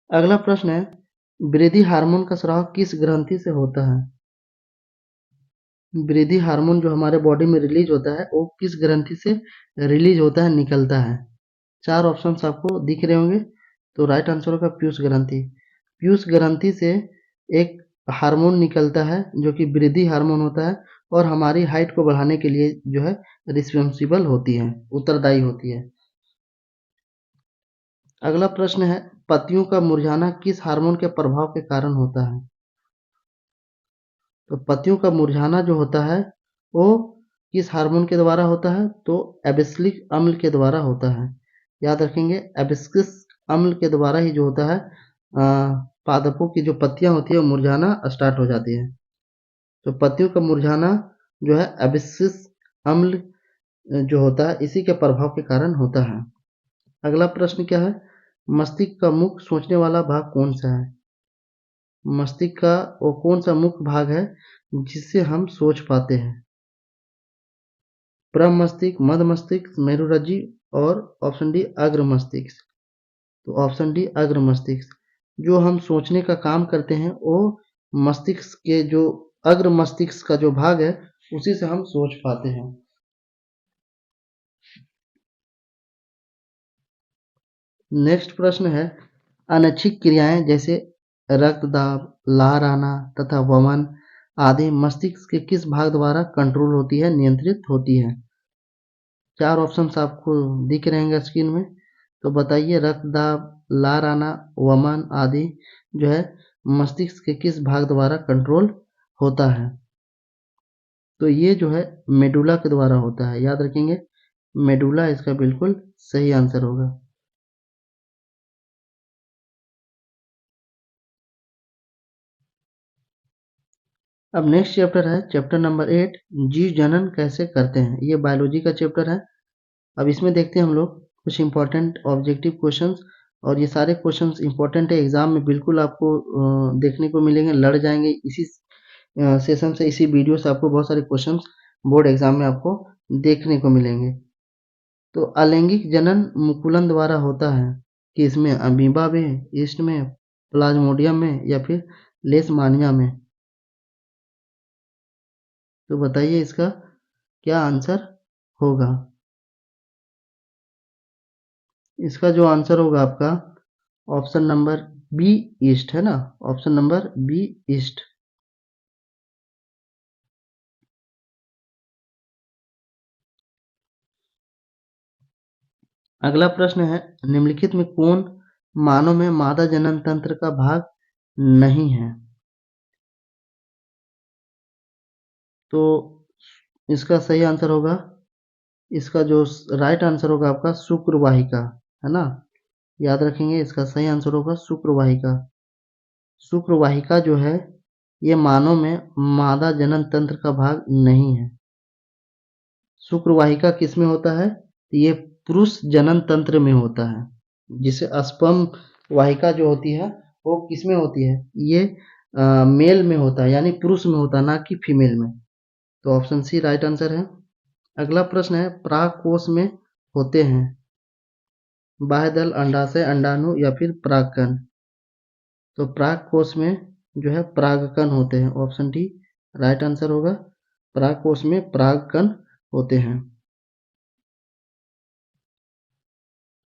अगला प्रश्न है, वृद्धि हार्मोन का स्राव किस ग्रंथि से होता है? वृद्धि हार्मोन जो हमारे बॉडी में रिलीज होता है वो किस ग्रंथि से रिलीज होता है, निकलता है? चार ऑप्शंस आपको दिख रहे होंगे, तो राइट आंसर होगा पीयूष ग्रंथि। पीयूष ग्रंथि से एक हार्मोन निकलता है जो कि वृद्धि हार्मोन होता है और हमारी हाइट को बढ़ाने के लिए जो है रिस्पॉन्सिबल होती है, उत्तरदायी होती है। अगला प्रश्न है, पत्तियों का मुरझाना किस हार्मोन के प्रभाव के कारण होता है? तो पत्तियों का मुरझाना जो होता है वो किस हार्मोन के द्वारा होता है? तो एब्सिक्सिक अम्ल के द्वारा होता है, याद रखेंगे। एब्सिक्सिक अम्ल के द्वारा ही जो होता है पादपों की जो पत्तियां होती है वो मुरझाना स्टार्ट हो जाती है। तो पत्तियों का मुरझाना जो है एब्सिक्सिक अम्ल जो होता है इसी के प्रभाव के कारण होता है। अगला प्रश्न क्या है, मस्तिष्क का मुख्य सोचने वाला भाग कौन सा है? मस्तिष्क का वो कौन सा मुख्य भाग है जिससे हम सोच पाते हैं? प्रमस्तिष्क, मध्य मस्तिष्क, मेरुरज्जु और ऑप्शन डी अग्र मस्तिष्क। तो ऑप्शन डी अग्र मस्तिष्क, जो हम सोचने का काम करते हैं वो मस्तिष्क के जो अग्र मस्तिष्क का जो भाग है उसी से हम सोच पाते हैं। नेक्स्ट प्रश्न है, अनैच्छिक क्रियाएं जैसे रक्तदाब, लार आना तथा वमन आदि मस्तिष्क के किस भाग द्वारा कंट्रोल होती है, नियंत्रित होती है? चार ऑप्शंस आपको दिख रहे हैं स्क्रीन में, तो बताइए रक्त दाब, लार आना, वमन आदि जो है मस्तिष्क के किस भाग द्वारा कंट्रोल होता है? तो ये जो है मेडुला के द्वारा होता है, याद रखेंगे मेडुला इसका बिल्कुल सही आंसर होगा। अब नेक्स्ट चैप्टर है चैप्टर नंबर 8, जीव जनन कैसे करते हैं। ये बायोलॉजी का चैप्टर है। अब इसमें देखते हैं हम लोग कुछ इंपॉर्टेंट ऑब्जेक्टिव क्वेश्चंस, और ये सारे क्वेश्चंस इंपॉर्टेंट है, एग्जाम में बिल्कुल आपको देखने को मिलेंगे, लड़ जाएंगे इसी सेशन से, इसी वीडियो से आपको बहुत सारे क्वेश्चंस बोर्ड एग्जाम में आपको देखने को मिलेंगे। तो अलैंगिक जनन मुकुलन द्वारा होता है कि इसमें अमीबा में, ईस्ट में, प्लाज्मोडियम में या फिर लेशमानिया में। तो बताइए इसका क्या आंसर होगा। इसका जो आंसर होगा आपका ऑप्शन नंबर बी ईस्ट है ना, ऑप्शन नंबर बी ईस्ट। अगला प्रश्न है निम्नलिखित में कौन मानव में मादा जनन तंत्र का भाग नहीं है? तो इसका सही आंसर होगा, इसका जो राइट आंसर होगा आपका शुक्रवाहिका है ना, याद रखेंगे इसका सही आंसर होगा शुक्रवाहिका। शुक्रवाहिका जो है ये मानव में मादा जनन तंत्र का भाग नहीं है। शुक्रवाहिका किस में होता है? ये पुरुष जनन तंत्र में होता है। जिसे स्पर्म वाहिका जो होती है वो किस में होती है? ये मेल में होता है, यानी पुरुष में होता है, ना कि फीमेल में। तो ऑप्शन सी राइट आंसर है। अगला प्रश्न है परागकोश में होते हैं बाह्यदल, अंडाशय, अंडाणु या फिर परागकण। तो परागकोश में जो है परागकण होते हैं, ऑप्शन डी राइट आंसर होगा। परागकोश में परागकण होते हैं।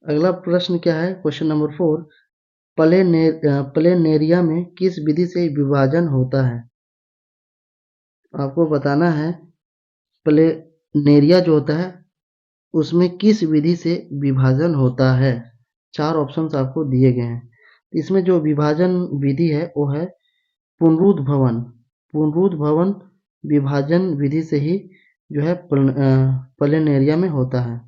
अगला प्रश्न क्या है, क्वेश्चन नंबर 4, प्लेनेरिया में किस विधि से विभाजन होता है? आपको बताना है प्लेनेरिया जो होता है उसमें किस विधि से विभाजन होता है। 4 ऑप्शंस आपको दिए गए हैं। इसमें जो विभाजन विधि है वो है पुनरुद्भवन। पुनरुद्भवन विभाजन विधि से ही जो है प्लेनेरिया में होता है।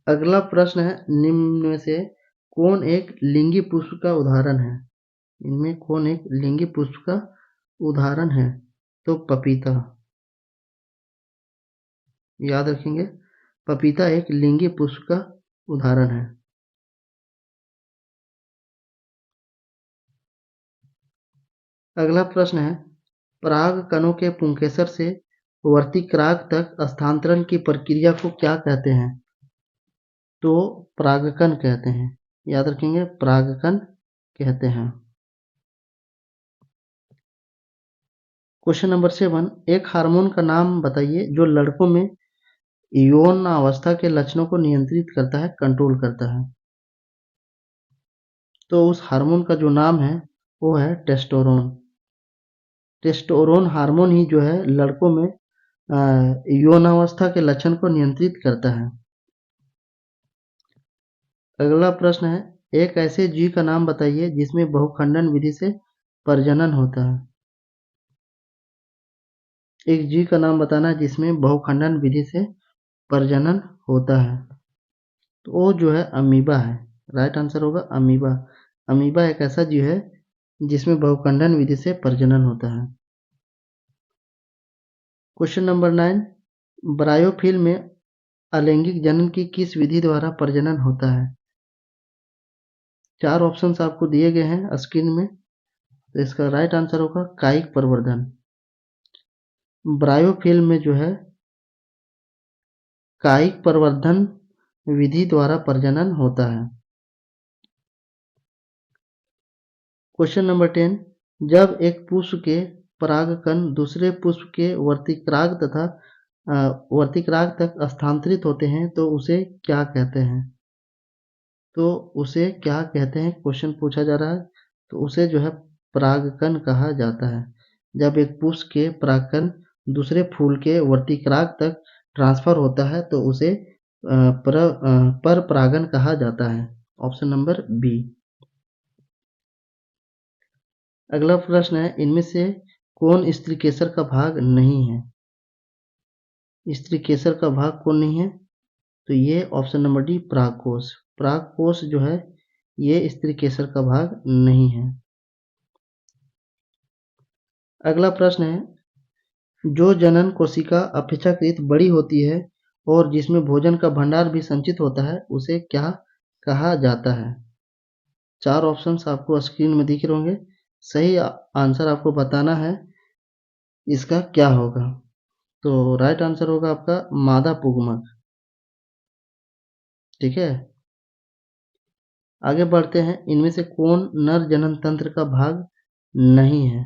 अगला प्रश्न है निम्न में से कौन एक लिंगी पुष्प का उदाहरण है? इनमें कौन एक लिंगी पुष्प का उदाहरण है? तो पपीता, याद रखेंगे पपीता एक लिंगी पुष्प का उदाहरण है। अगला प्रश्न है पराग कणों के पुंकेसर से वर्तिक्राग तक स्थानांतरण की प्रक्रिया को क्या कहते हैं? तो परागकण कहते हैं, याद रखेंगे परागकण कहते हैं। क्वेश्चन नंबर 7, एक हार्मोन का नाम बताइए जो लड़कों में यौन अवस्था के लक्षणों को नियंत्रित करता है, कंट्रोल करता है। तो उस हार्मोन का जो नाम है वो है टेस्टोरोन। टेस्टोरोन हार्मोन ही जो है लड़कों में यौनावस्था के लक्षण को नियंत्रित करता है। अगला प्रश्न है एक ऐसे जीव का नाम बताइए जिसमें बहुखंडन विधि से प्रजनन होता है। एक जीव का नाम बताना है जिसमें बहुखंडन विधि से प्रजनन होता है। तो वो जो है अमीबा है, राइट आंसर होगा अमीबा। अमीबा एक ऐसा जीव है जिसमें बहुखंडन विधि से प्रजनन होता है। क्वेश्चन नंबर 9, ब्रायोफिल में अलैंगिक जनन की किस विधि द्वारा प्रजनन होता है? 4 ऑप्शंस आपको दिए गए हैं स्क्रीन में। तो इसका राइट आंसर होगा कायिक प्रवर्धन। ब्रायोफिल में जो है कायिक प्रवर्धन विधि द्वारा प्रजनन होता है। क्वेश्चन नंबर 10, जब एक पुष्प के परागकण दूसरे पुष्प के वर्तिक्राग तथा वर्तिक्राग तक स्थानांतरित होते हैं तो उसे क्या कहते हैं? तो उसे क्या कहते हैं क्वेश्चन पूछा जा रहा है। तो उसे जो है परागकण कहा जाता है। जब एक पुष्प के परागकण दूसरे फूल के वर्तिक्राग तक ट्रांसफर होता है तो उसे पर परागण कहा जाता है। Option number B. अगला प्रश्न है, इनमें से कौन स्त्रीकेसर का भाग नहीं है? स्त्रीकेसर का भाग कौन नहीं है? तो ये ऑप्शन नंबर डी, परागकोश। परागकोश जो है ये स्त्रीकेसर का भाग नहीं है। अगला प्रश्न है, जो जनन कोशिका अपेक्षाकृत बड़ी होती है और जिसमें भोजन का भंडार भी संचित होता है उसे क्या कहा जाता है? 4 ऑप्शंस आपको स्क्रीन में दिख रहे होंगे। सही आंसर आपको बताना है इसका क्या होगा। तो राइट आंसर होगा आपका मादा पुगमक। ठीक है, आगे बढ़ते हैं। इनमें से कौन नर जनन तंत्र का भाग नहीं है?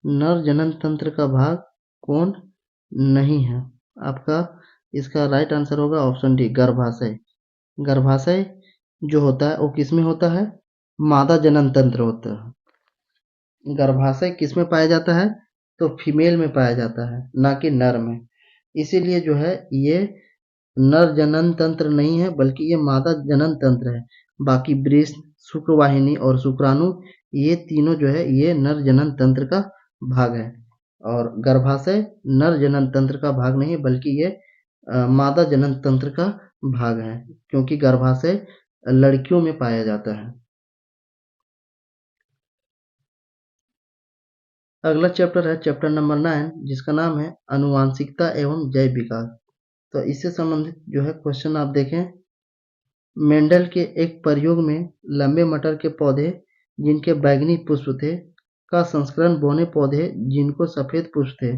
नर जनन तंत्र का भाग कौन नहीं है? आपका इसका राइट आंसर होगा ऑप्शन डी, गर्भाशय। गर्भाशय जो होता है वो किस में होता है? मादा जनन तंत्र होता है। गर्भाशय किस में पाया जाता है? तो फीमेल में पाया जाता है, ना कि नर में। इसीलिए जो है ये नर जनन तंत्र नहीं है बल्कि ये मादा जनन तंत्र है। बाकी वृषण, शुक्रवाहिनी और शुक्राणु ये तीनों जो है ये नर जनन तंत्र का भाग है। और गर्भाशय नर जनन तंत्र का भाग नहीं है बल्कि ये मादा जनन तंत्र का भाग है, क्योंकि गर्भाशय लड़कियों में पाया जाता है। अगला चैप्टर है चैप्टर नंबर 9, जिसका नाम है आनुवांशिकता एवं जैव विकास। तो इससे संबंधित जो है क्वेश्चन आप देखें। मेंडल के एक प्रयोग में लंबे मटर के पौधे जिनके बैंगनी पुष्प थे का संस्करण बौने पौधे जिनको सफेद पुष्प थे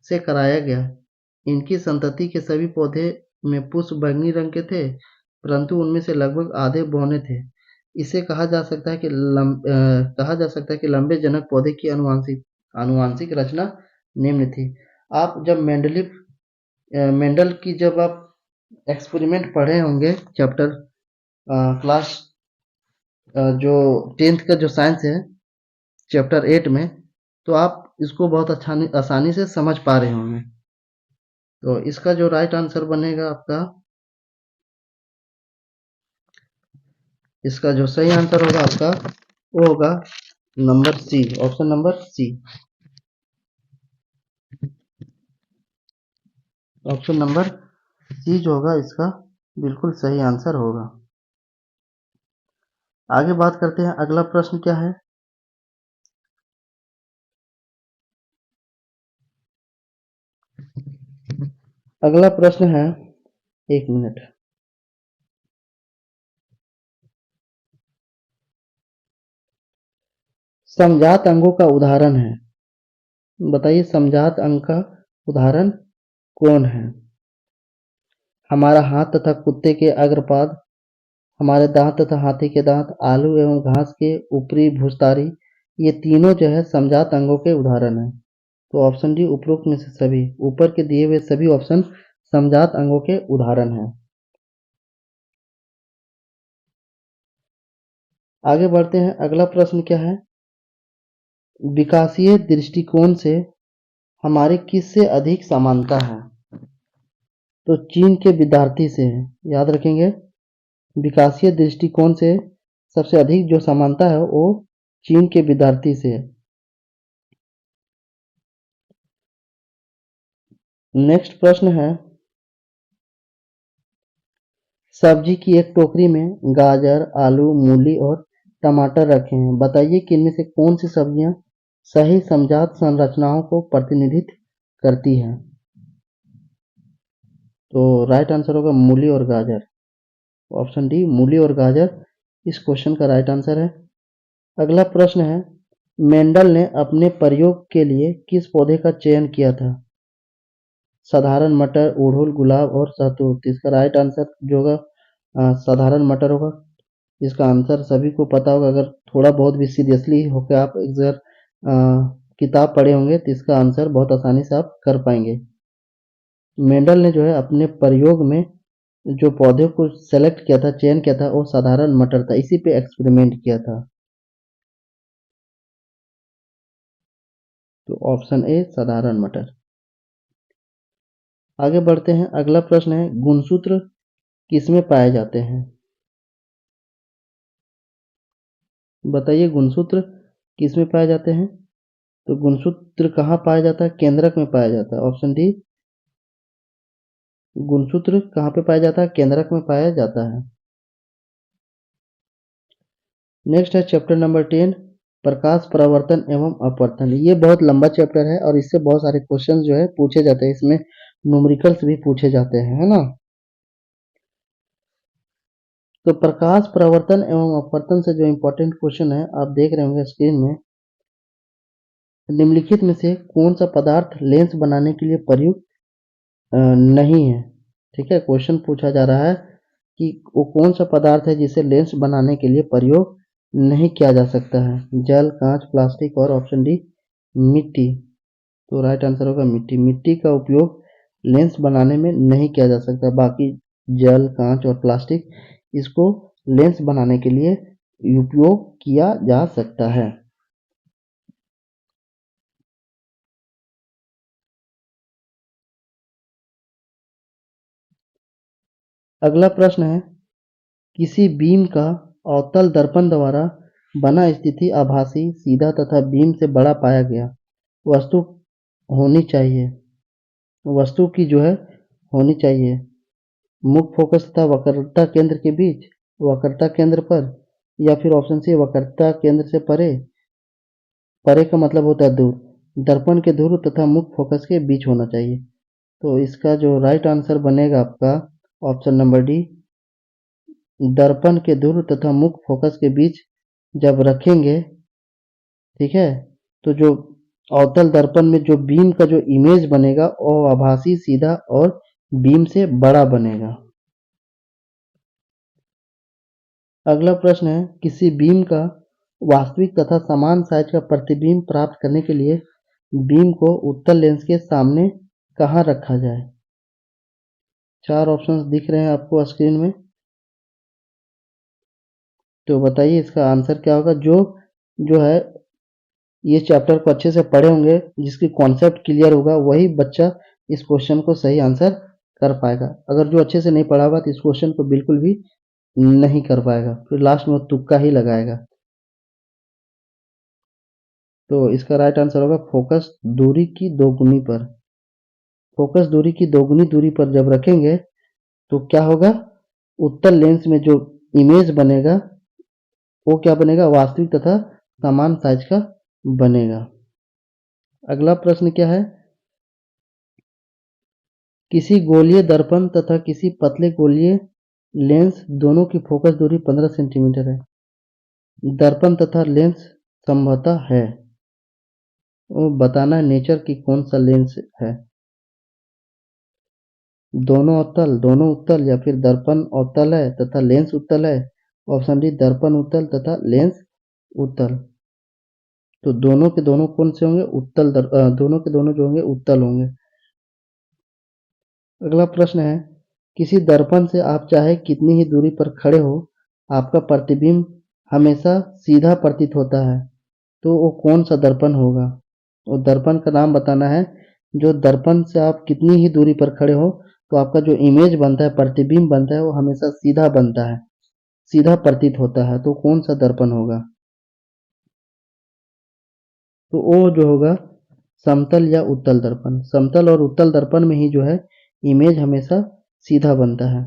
से कराया गया। इनकी संतति के सभी पौधे में पुष्प बैंगनी रंग के थे, परंतु उनमें से लगभग आधे बौने थे। इसे कहा जा सकता है कि लंबे जनक पौधे की आनुवांशिक रचना निम्न थी। आप जब मेंडल की जब आप एक्सपेरिमेंट पढ़े होंगे चैप्टर क्लास जो 10th का जो साइंस है चैप्टर 8 में, तो आप इसको बहुत आसानी से समझ पा रहे होंगे। तो इसका जो राइट आंसर बनेगा आपका, इसका जो सही आंसर होगा आपका वो होगा number C, option number C. Option number C जो होगा इसका बिल्कुल सही आंसर होगा। आगे बात करते हैं, अगला प्रश्न क्या है? अगला प्रश्न है, एक मिनट, समजात अंगों का उदाहरण है। बताइए समजात अंग का उदाहरण कौन है? हमारा हाथ तथा कुत्ते के अग्रपाद, हमारे दांत तथा हाथी के दांत, आलू एवं घास के ऊपरी भुस्तारी, ये तीनों जो है समजात अंगों के उदाहरण हैं। तो ऑप्शन डी, उपरोक्त में से सभी। ऊपर के दिए हुए सभी ऑप्शन समजात अंगों के उदाहरण हैं। आगे बढ़ते हैं, अगला प्रश्न क्या है? विकासीय दृष्टिकोण से हमारे किस से अधिक समानता है? तो चीन के विद्यार्थी से है, याद रखेंगे। विकासीय दृष्टिकोण से सबसे अधिक जो समानता है वो चीन के विद्यार्थी से है। नेक्स्ट प्रश्न है, सब्जी की एक टोकरी में गाजर, आलू, मूली और टमाटर रखे हैं। बताइए कि इनमें से कौन सी सब्जियां सही समजात संरचनाओं को प्रतिनिधित्व करती हैं? तो राइट आंसर होगा मूली और गाजर। ऑप्शन डी, मूली और गाजर इस क्वेश्चन का राइट आंसर है। अगला प्रश्न है, मेंडल ने अपने प्रयोग के लिए किस पौधे का चयन किया था? साधारण मटर, अड़हुल, गुलाब और शहतूत। इसका राइट आंसर जो होगा साधारण मटर होगा। इसका आंसर सभी को पता होगा। अगर थोड़ा बहुत भी सीरियसली होकर आप अगर किताब पढ़े होंगे तो इसका आंसर बहुत आसानी से आप कर पाएंगे। मेंडल ने जो है अपने प्रयोग में जो पौधे को सेलेक्ट किया था, चयन किया था, वो साधारण मटर था। इसी पे एक्सपेरिमेंट किया था। तो ऑप्शन ए, साधारण मटर। आगे बढ़ते हैं। अगला प्रश्न है, गुणसूत्र किसमें पाए जाते हैं? बताइए गुणसूत्र किसमें पाए जाते हैं? तो गुणसूत्र कहाँ पाया जाता है? केंद्रक में पाया जाता है। ऑप्शन डी, गुणसूत्र कहाँ पे पाया जाता है? केंद्रक में पाया जाता है। नेक्स्ट है चैप्टर नंबर 10, प्रकाश परावर्तन एवं अपवर्तन। ये बहुत लंबा चैप्टर है और इससे बहुत सारे क्वेश्चन जो है पूछे जाते हैं। इसमें न्यूमेरिकल्स भी पूछे जाते हैं, है ना। तो प्रकाश परावर्तन एवं अपवर्तन से जो इम्पोर्टेंट क्वेश्चन है आप देख रहे होंगे स्क्रीन में, निम्नलिखित में से कौन सा पदार्थ लेंस बनाने के लिए प्रयुक्त नहीं है? ठीक है, क्वेश्चन पूछा जा रहा है कि वो कौन सा पदार्थ है जिसे लेंस बनाने के लिए प्रयोग नहीं किया जा सकता है? जल, कांच, प्लास्टिक और ऑप्शन डी मिट्टी। तो राइट आंसर होगा मिट्टी। मिट्टी का उपयोग लेंस बनाने में नहीं किया जा सकता। बाकी जल, कांच और प्लास्टिक इसको लेंस बनाने के लिए उपयोग किया जा सकता है। अगला प्रश्न है, किसी बीम का अवतल दर्पण द्वारा बना स्थिति आभासी, सीधा तथा बीम से बड़ा पाया गया वस्तु होनी चाहिए। वस्तु की जो है होनी चाहिए मुख्य फोकस तथा वक्रता केंद्र के बीच, वक्रता केंद्र पर, या फिर ऑप्शन सी वक्रता केंद्र से परे। परे का मतलब होता है दूर। दर्पण के ध्रुव तथा मुख्य फोकस के बीच होना चाहिए। तो इसका जो राइट आंसर बनेगा आपका ऑप्शन नंबर डी, दर्पण के ध्रुव तथा मुख्य फोकस के बीच जब रखेंगे, ठीक है, तो जो अवतल दर्पण में जो बीम का जो इमेज बनेगा वो आभासी, सीधा और बीम से बड़ा बनेगा। अगला प्रश्न है, किसी बीम का वास्तविक तथा समान साइज का प्रतिबिंब प्राप्त करने के लिए बीम को उत्तल लेंस के सामने कहाँ रखा जाए? चार ऑप्शंस दिख रहे हैं आपको स्क्रीन में। तो बताइए इसका आंसर क्या होगा? जो है ये चैप्टर को अच्छे से पढ़े होंगे, जिसकी कॉन्सेप्ट क्लियर होगा, वही बच्चा इस क्वेश्चन को सही आंसर कर पाएगा। अगर जो अच्छे से नहीं पढ़ा होगा तो इस क्वेश्चन को बिल्कुल भी नहीं कर पाएगा, फिर लास्ट में वो तुक्का ही लगाएगा। तो इसका राइट आंसर होगा फोकस दूरी की दोगुनी पर। फोकस दूरी की दोगुनी दूरी पर जब रखेंगे तो क्या होगा? उत्तल लेंस में जो इमेज बनेगा वो क्या बनेगा? वास्तविक तथा समान साइज का बनेगा। अगला प्रश्न क्या है, किसी गोलीय दर्पण तथा किसी पतले गोलीय लेंस दोनों की फोकस दूरी 15 सेंटीमीटर है। दर्पण तथा लेंस समझौता है, वो बताना है नेचर की कौन सा लेंस है। दोनों उत्तल या फिर दर्पण अवतल है तथा लेंस उत्तल है। ऑप्शन डी, दर्पण उत्तल तथा लेंस उत्तल। तो दोनों के दोनों कौन से होंगे? दोनों के दोनों जो होंगे उत्तल होंगे। अगला प्रश्न है, किसी दर्पण से आप चाहे कितनी ही दूरी पर खड़े हो आपका प्रतिबिंब हमेशा सीधा प्रतीत होता है, तो वो कौन सा दर्पण होगा? वो दर्पण का नाम बताना है। जो दर्पण से आप कितनी ही दूरी पर खड़े हो तो आपका जो इमेज बनता है, प्रतिबिंब बनता है, वो हमेशा सीधा बनता है, सीधा प्रतीत होता है। तो कौन सा दर्पण होगा? तो वो जो होगा समतल या उत्तल दर्पण। समतल और उत्तल दर्पण में ही जो है इमेज हमेशा सीधा बनता है।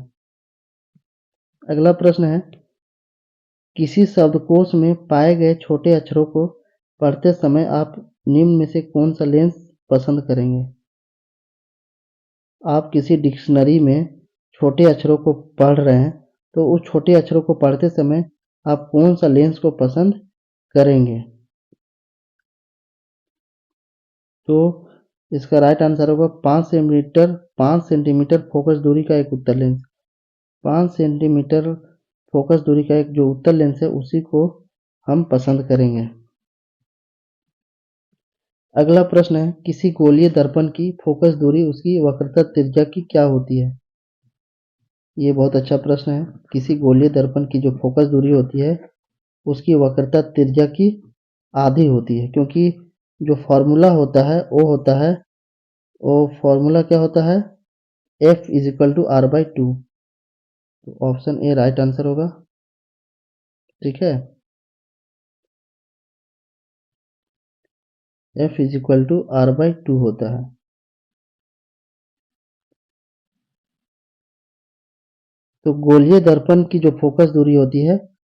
अगला प्रश्न है, किसी शब्दकोश में पाए गए छोटे अक्षरों को पढ़ते समय आप निम्न में से कौन सा लेंस पसंद करेंगे? आप किसी डिक्शनरी में छोटे अक्षरों को पढ़ रहे हैं तो उस छोटे अक्षरों को पढ़ते समय आप कौन सा लेंस को पसंद करेंगे? तो इसका राइट आंसर होगा 5 सेंटीमीटर फोकस दूरी का एक उत्तल लेंस। 5 सेंटीमीटर फोकस दूरी का एक जो उत्तल लेंस है उसी को हम पसंद करेंगे। अगला प्रश्न है, किसी गोलीय दर्पण की फोकस दूरी उसकी वक्रता त्रिज्या की क्या होती है? ये बहुत अच्छा प्रश्न है। किसी गोलीय दर्पण की जो फोकस दूरी होती है उसकी वक्रता त्रिज्या की आधी होती है, क्योंकि जो फॉर्मूला होता है वो फॉर्मूला क्या होता है? F is equal to R by 2। तो ऑप्शन ए राइट आंसर होगा। ठीक है, F is equal to R by 2 होता है। तो गोलीय दर्पण की जो फोकस दूरी होती है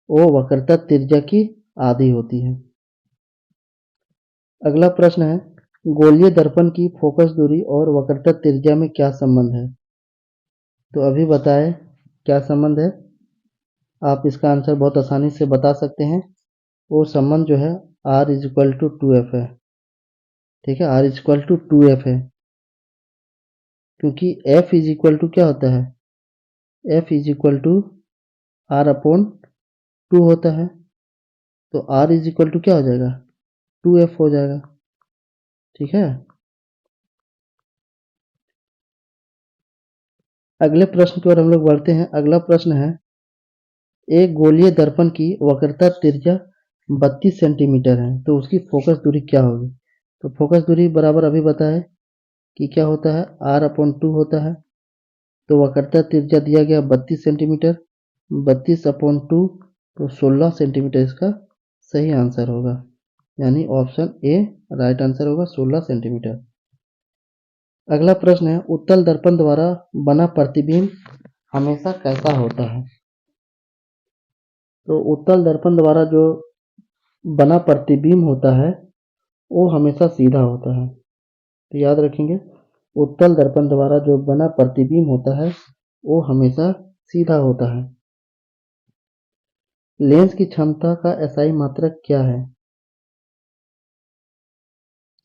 वो वक्रता त्रिज्या की आधी होती है। अगला प्रश्न है, गोलीय दर्पण की फोकस दूरी और वक्रता त्रिज्या में क्या संबंध है? तो अभी बताएं क्या संबंध है। आप इसका आंसर बहुत आसानी से बता सकते हैं। वो संबंध जो है R is equal to 2F है। ठीक है, R is equal to 2F है, क्योंकि F इज इक्वल टू क्या होता है, F is equal to R upon 2 होता है। तो R इज इक्वल टू क्या हो जाएगा, 2F हो जाएगा। ठीक है, अगले प्रश्न की ओर हम लोग बढ़ते हैं। अगला प्रश्न है, एक गोलीय दर्पण की वक्रता त्रिज्या 32 सेंटीमीटर है, तो उसकी फोकस दूरी क्या होगी? तो फोकस दूरी बराबर अभी बताए कि क्या होता है, R अपॉन 2 होता है। तो वक्रता त्रिज्या दिया गया 32 सेंटीमीटर, 32 अपॉन 2, तो 16 सेंटीमीटर इसका सही आंसर होगा। यानी ऑप्शन ए राइट आंसर होगा, 16 सेंटीमीटर। अगला प्रश्न है, उत्तल दर्पण द्वारा बना प्रतिबिंब हमेशा कैसा होता है? तो उत्तल दर्पण द्वारा जो बना प्रतिबिंब होता है वो हमेशा सीधा होता है। तो याद रखेंगे, उत्तल दर्पण द्वारा जो बना प्रतिबिंब होता है वो हमेशा सीधा होता है। लेंस की क्षमता का एसआई मात्रक क्या है?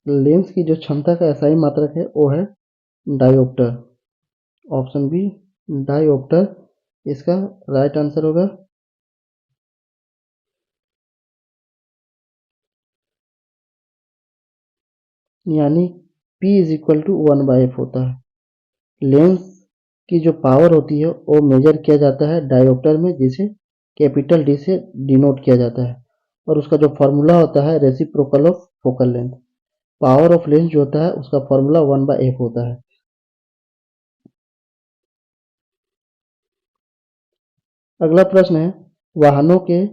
लेंस की जो क्षमता का एसआई मात्रक है वो है डायोप्टर। ऑप्शन बी डायोप्टर इसका राइट आंसर होगा। यानी P is equal to 1/f होता है। लेंस की जो पावर होती है वो मेजर किया जाता है डायोप्टर में, जिसे कैपिटल डी से डिनोट किया जाता है। और उसका जो फॉर्मूला होता है reciprocal of focal length. Power of lens जो होता है उसका फॉर्मूला 1/f होता है। अगला प्रश्न है, वाहनों के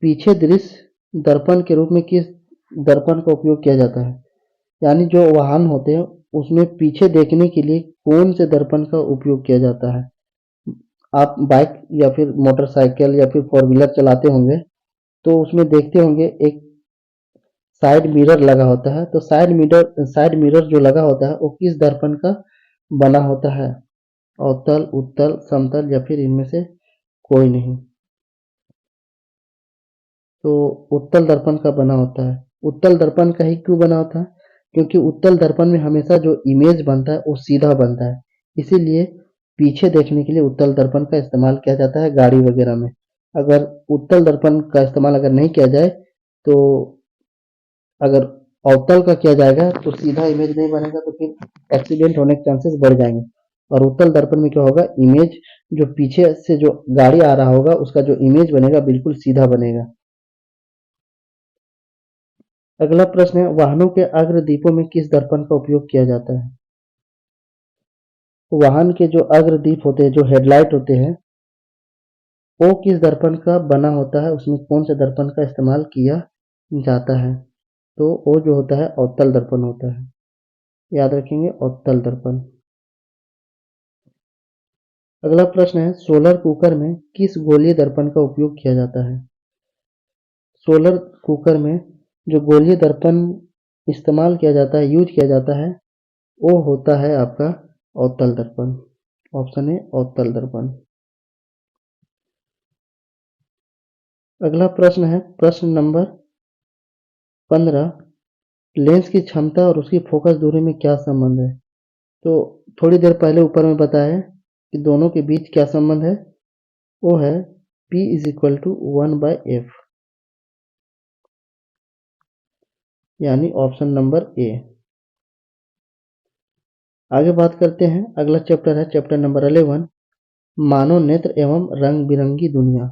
पीछे दृश्य दर्पण के रूप में किस दर्पण का उपयोग किया जाता है? यानी जो वाहन होते हैं उसमें पीछे देखने के लिए कौन से दर्पण का उपयोग किया जाता है? आप बाइक या फिर मोटरसाइकिल या फिर फोर व्हीलर चलाते होंगे तो उसमें देखते होंगे एक साइड मिरर लगा होता है। तो साइड मिरर जो लगा होता है वो किस दर्पण का बना होता है? अवतल, उत्तल, समतल या फिर इनमें से कोई नहीं। तो उत्तल दर्पण का बना होता है। उत्तल दर्पण का ही क्यों बना होता है? क्योंकि उत्तल दर्पण में हमेशा जो इमेज बनता है वो सीधा बनता है, इसीलिए पीछे देखने के लिए उत्तल दर्पण का इस्तेमाल किया जाता है गाड़ी वगैरह में। अगर उत्तल दर्पण का इस्तेमाल अगर नहीं किया जाए, तो अगर अवतल का किया जाएगा तो सीधा इमेज नहीं बनेगा, तो फिर एक्सीडेंट होने के चांसेस बढ़ जाएंगे। और उत्तल दर्पण में क्या होगा, इमेज जो पीछे से जो गाड़ी आ रहा होगा उसका जो इमेज बनेगा बिल्कुल सीधा बनेगा। अगला प्रश्न है, वाहनों के अग्रदीपों में किस दर्पण का उपयोग किया जाता है? वाहन के जो अग्रदीप होते हैं, जो हेडलाइट होते हैं, वो किस दर्पण का बना होता है, उसमें कौन से दर्पण का इस्तेमाल किया जाता है? तो वो जो होता है अवतल दर्पण होता है। याद रखेंगे, अवतल दर्पण। अगला प्रश्न है, सोलर कुकर में किस गोलीय दर्पण का उपयोग किया जाता है? सोलर कुकर में जो गोलीय दर्पण इस्तेमाल किया जाता है, यूज किया जाता है, वो होता है आपका अवतल दर्पण। ऑप्शन है अवतल दर्पण। अगला प्रश्न है, प्रश्न नंबर 15, लेंस की क्षमता और उसकी फोकस दूरी में क्या संबंध है? तो थोड़ी देर पहले ऊपर में बताया कि दोनों के बीच क्या संबंध है, वो है P is equal to 1/f। यानी ऑप्शन नंबर ए। आगे बात करते हैं, अगला चैप्टर है चैप्टर नंबर 11, मानव नेत्र एवं रंग बिरंगी दुनिया।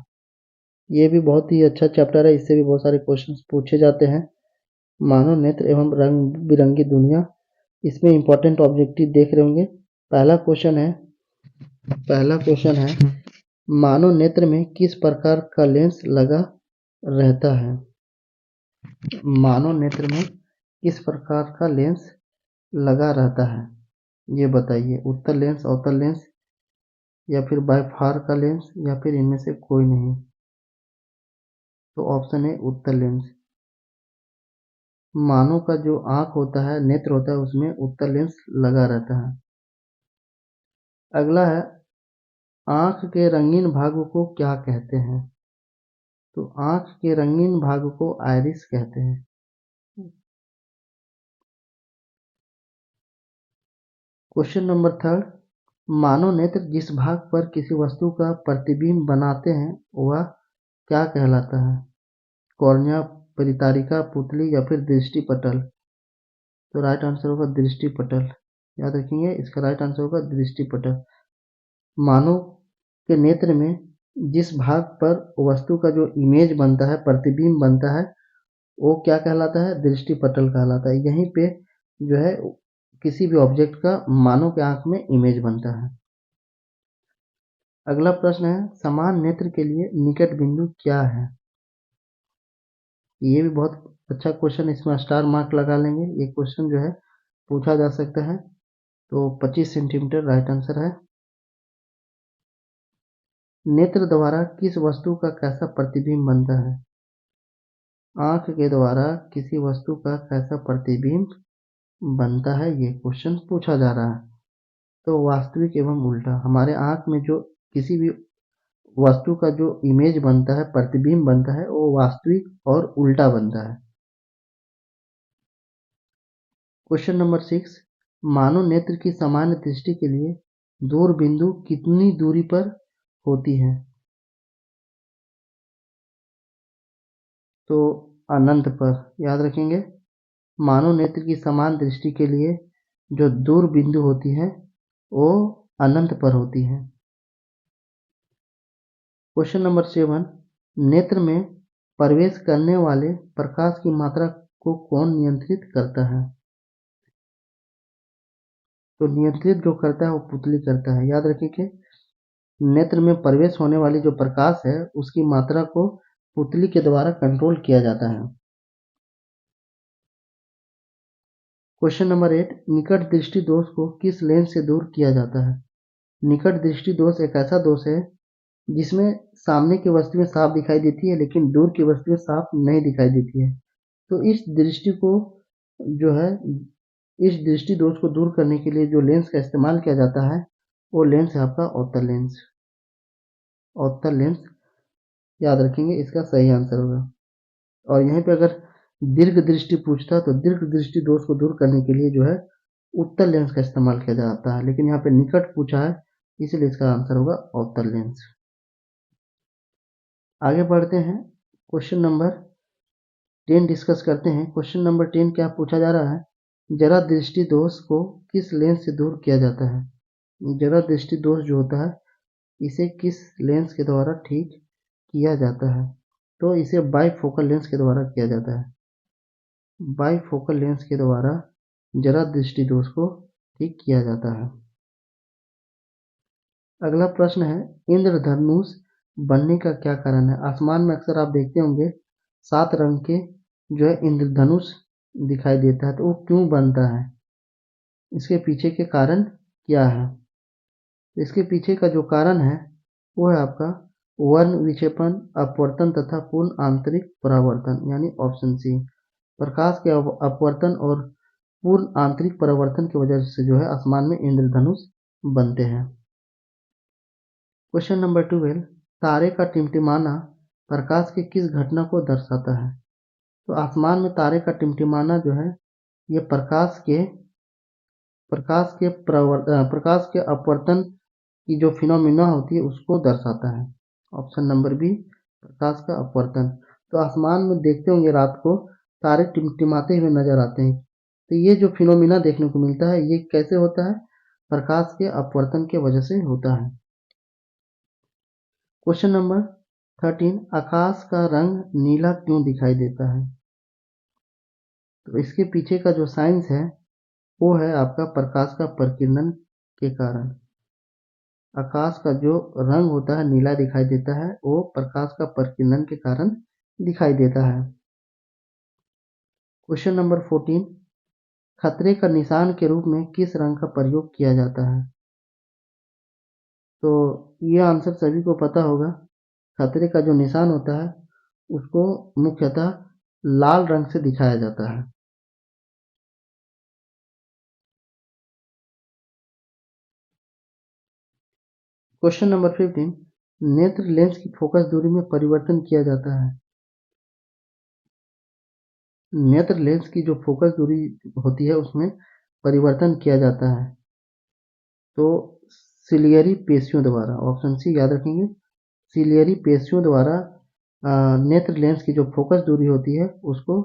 ये भी बहुत ही अच्छा चैप्टर है, इससे भी बहुत सारे क्वेश्चंस पूछे जाते हैं। मानव नेत्र एवं रंग बिरंगी दुनिया, इसमें इंपॉर्टेंट ऑब्जेक्टिव देख रहे होंगे। पहला क्वेश्चन है मानव नेत्र में किस प्रकार का लेंस लगा रहता है। मानव नेत्र में किस प्रकार का लेंस लगा रहता है ये बताइए। उत्तल लेंस, अवतल लेंस या फिर बाइफार का लेंस या फिर इनमें से कोई नहीं। तो ऑप्शन है उत्तल लेंस। मानव का जो आंख होता है, नेत्र होता है, उसमें उत्तल लेंस लगा रहता है। अगला है आंख के रंगीन भाग को क्या कहते हैं। तो आंख के रंगीन भाग को आइरिस कहते हैं। क्वेश्चन नंबर 3, मानव नेत्र जिस भाग पर किसी वस्तु का प्रतिबिंब बनाते हैं वह क्या कहलाता है। कॉर्निया, परितारिका, पुतली या फिर दृष्टि पटल। तो राइट आंसर होगा दृष्टि पटल। याद रखेंगे, इसका राइट आंसर होगा दृष्टि पटल। मानव के नेत्र में जिस भाग पर वस्तु का जो इमेज बनता है, प्रतिबिंब बनता है, वो क्या कहलाता है, दृष्टि पटल कहलाता है। यहीं पे जो है किसी भी ऑब्जेक्ट का मानव के आंख में इमेज बनता है। अगला प्रश्न है समान नेत्र के लिए निकट बिंदु क्या है। ये भी बहुत अच्छा क्वेश्चन, इसमें स्टार मार्क लगा लेंगे। ये क्वेश्चन जो है पूछा जा सकता है। तो 25 सेंटीमीटर राइट आंसर है। नेत्र द्वारा किस वस्तु का कैसा प्रतिबिंब बनता है। आंख के द्वारा किसी वस्तु का कैसा प्रतिबिंब बनता है, ये क्वेश्चन पूछा जा रहा है। तो वास्तविक एवं उल्टा। हमारे आंख में जो किसी भी वस्तु का जो इमेज बनता है, प्रतिबिंब बनता है, वो वास्तविक और उल्टा बनता है। क्वेश्चन नंबर 6, मानव नेत्र की सामान्य दृष्टि के लिए दूर बिंदु कितनी दूरी पर होती है। तो अनंत पर। याद रखेंगे, मानव नेत्र की समान दृष्टि के लिए जो दूर बिंदु होती है वो अनंत पर होती है। क्वेश्चन नंबर 7, नेत्र में प्रवेश करने वाले प्रकाश की मात्रा को कौन नियंत्रित करता है। तो नियंत्रित जो करता है वो पुतली करता है। याद रखिए कि नेत्र में प्रवेश होने वाली जो प्रकाश है उसकी मात्रा को पुतली के द्वारा कंट्रोल किया जाता है। क्वेश्चन नंबर 8, निकट दृष्टि दोष को किस लेंस से दूर किया जाता है। निकट दृष्टि दोष एक ऐसा दोष है जिसमें सामने की वस्तुएं साफ दिखाई देती है लेकिन दूर की वस्तुएं साफ नहीं दिखाई देती है। तो इस दृष्टि को जो है, इस दृष्टि दोष को दूर करने के लिए जो लेंस का इस्तेमाल किया जाता है वो लेंस है आपका अवतल लेंस। अवतल लेंस याद रखेंगे, इसका सही आंसर होगा। और यहीं पे अगर दीर्घ दृष्टि पूछता तो दीर्घ दृष्टि दोष को दूर करने के लिए जो है उत्तल लेंस का इस्तेमाल किया जाता है, लेकिन यहाँ पे निकट पूछा है इसलिए इसका आंसर होगा अवतल लेंस। आगे बढ़ते हैं, क्वेश्चन नंबर 10 डिस्कस करते हैं। क्वेश्चन नंबर 10 क्या पूछा जा रहा है, जरा दृष्टि दोष को किस लेंस से दूर किया जाता है। जरा दृष्टि दोष जो होता है इसे किस लेंस के द्वारा ठीक किया जाता है। तो इसे बाइफोकल लेंस के द्वारा किया जाता है। बाइफोकल लेंस के द्वारा जरा दृष्टि दोष को ठीक किया जाता है। अगला प्रश्न है इंद्रधनुष बनने का क्या कारण है। आसमान में अक्सर आप देखते होंगे 7 रंग के जो है इंद्रधनुष दिखाई देता है, तो वो क्यों बनता है, इसके पीछे के कारण क्या है। इसके पीछे का जो कारण है वो है आपका वर्ण विक्षेपण, अपवर्तन तथा पूर्ण आंतरिक परावर्तन, यानी ऑप्शन सी। प्रकाश के अपवर्तन और पूर्ण आंतरिक परावर्तन की वजह से जो है आसमान में इंद्रधनुष बनते हैं। क्वेश्चन नंबर 12, तारे का टिमटिमाना प्रकाश के किस घटना को दर्शाता है। तो आसमान में तारे का टिमटिमाना जो है ये प्रकाश के अपवर्तन की जो फिनोमिना होती है उसको दर्शाता है। ऑप्शन नंबर बी, प्रकाश का अपवर्तन। तो आसमान में देखते होंगे रात को तारे टिमटिमाते हुए नजर आते हैं, तो ये जो फिनोमिना देखने को मिलता है ये कैसे होता है, प्रकाश के अपवर्तन के वजह से होता है। क्वेश्चन नंबर 13, आकाश का रंग नीला क्यों दिखाई देता है। तो इसके पीछे का जो साइंस है वो है आपका प्रकाश का प्रकीर्णन के कारण। आकाश का जो रंग होता है नीला दिखाई देता है, वो प्रकाश का परिकीर्णन के कारण दिखाई देता है। क्वेश्चन नंबर 14, खतरे का निशान के रूप में किस रंग का प्रयोग किया जाता है? तो ये आंसर सभी को पता होगा। खतरे का जो निशान होता है उसको मुख्यतः लाल रंग से दिखाया जाता है। क्वेश्चन नंबर 15, नेत्र लेंस की फोकस दूरी में परिवर्तन किया जाता है। नेत्र लेंस की जो फोकस दूरी होती है उसमें परिवर्तन किया जाता है तो सिलियरी पेशियों द्वारा। ऑप्शन सी याद रखेंगे, सिलियरी पेशियों द्वारा नेत्र लेंस की जो फोकस दूरी होती है उसको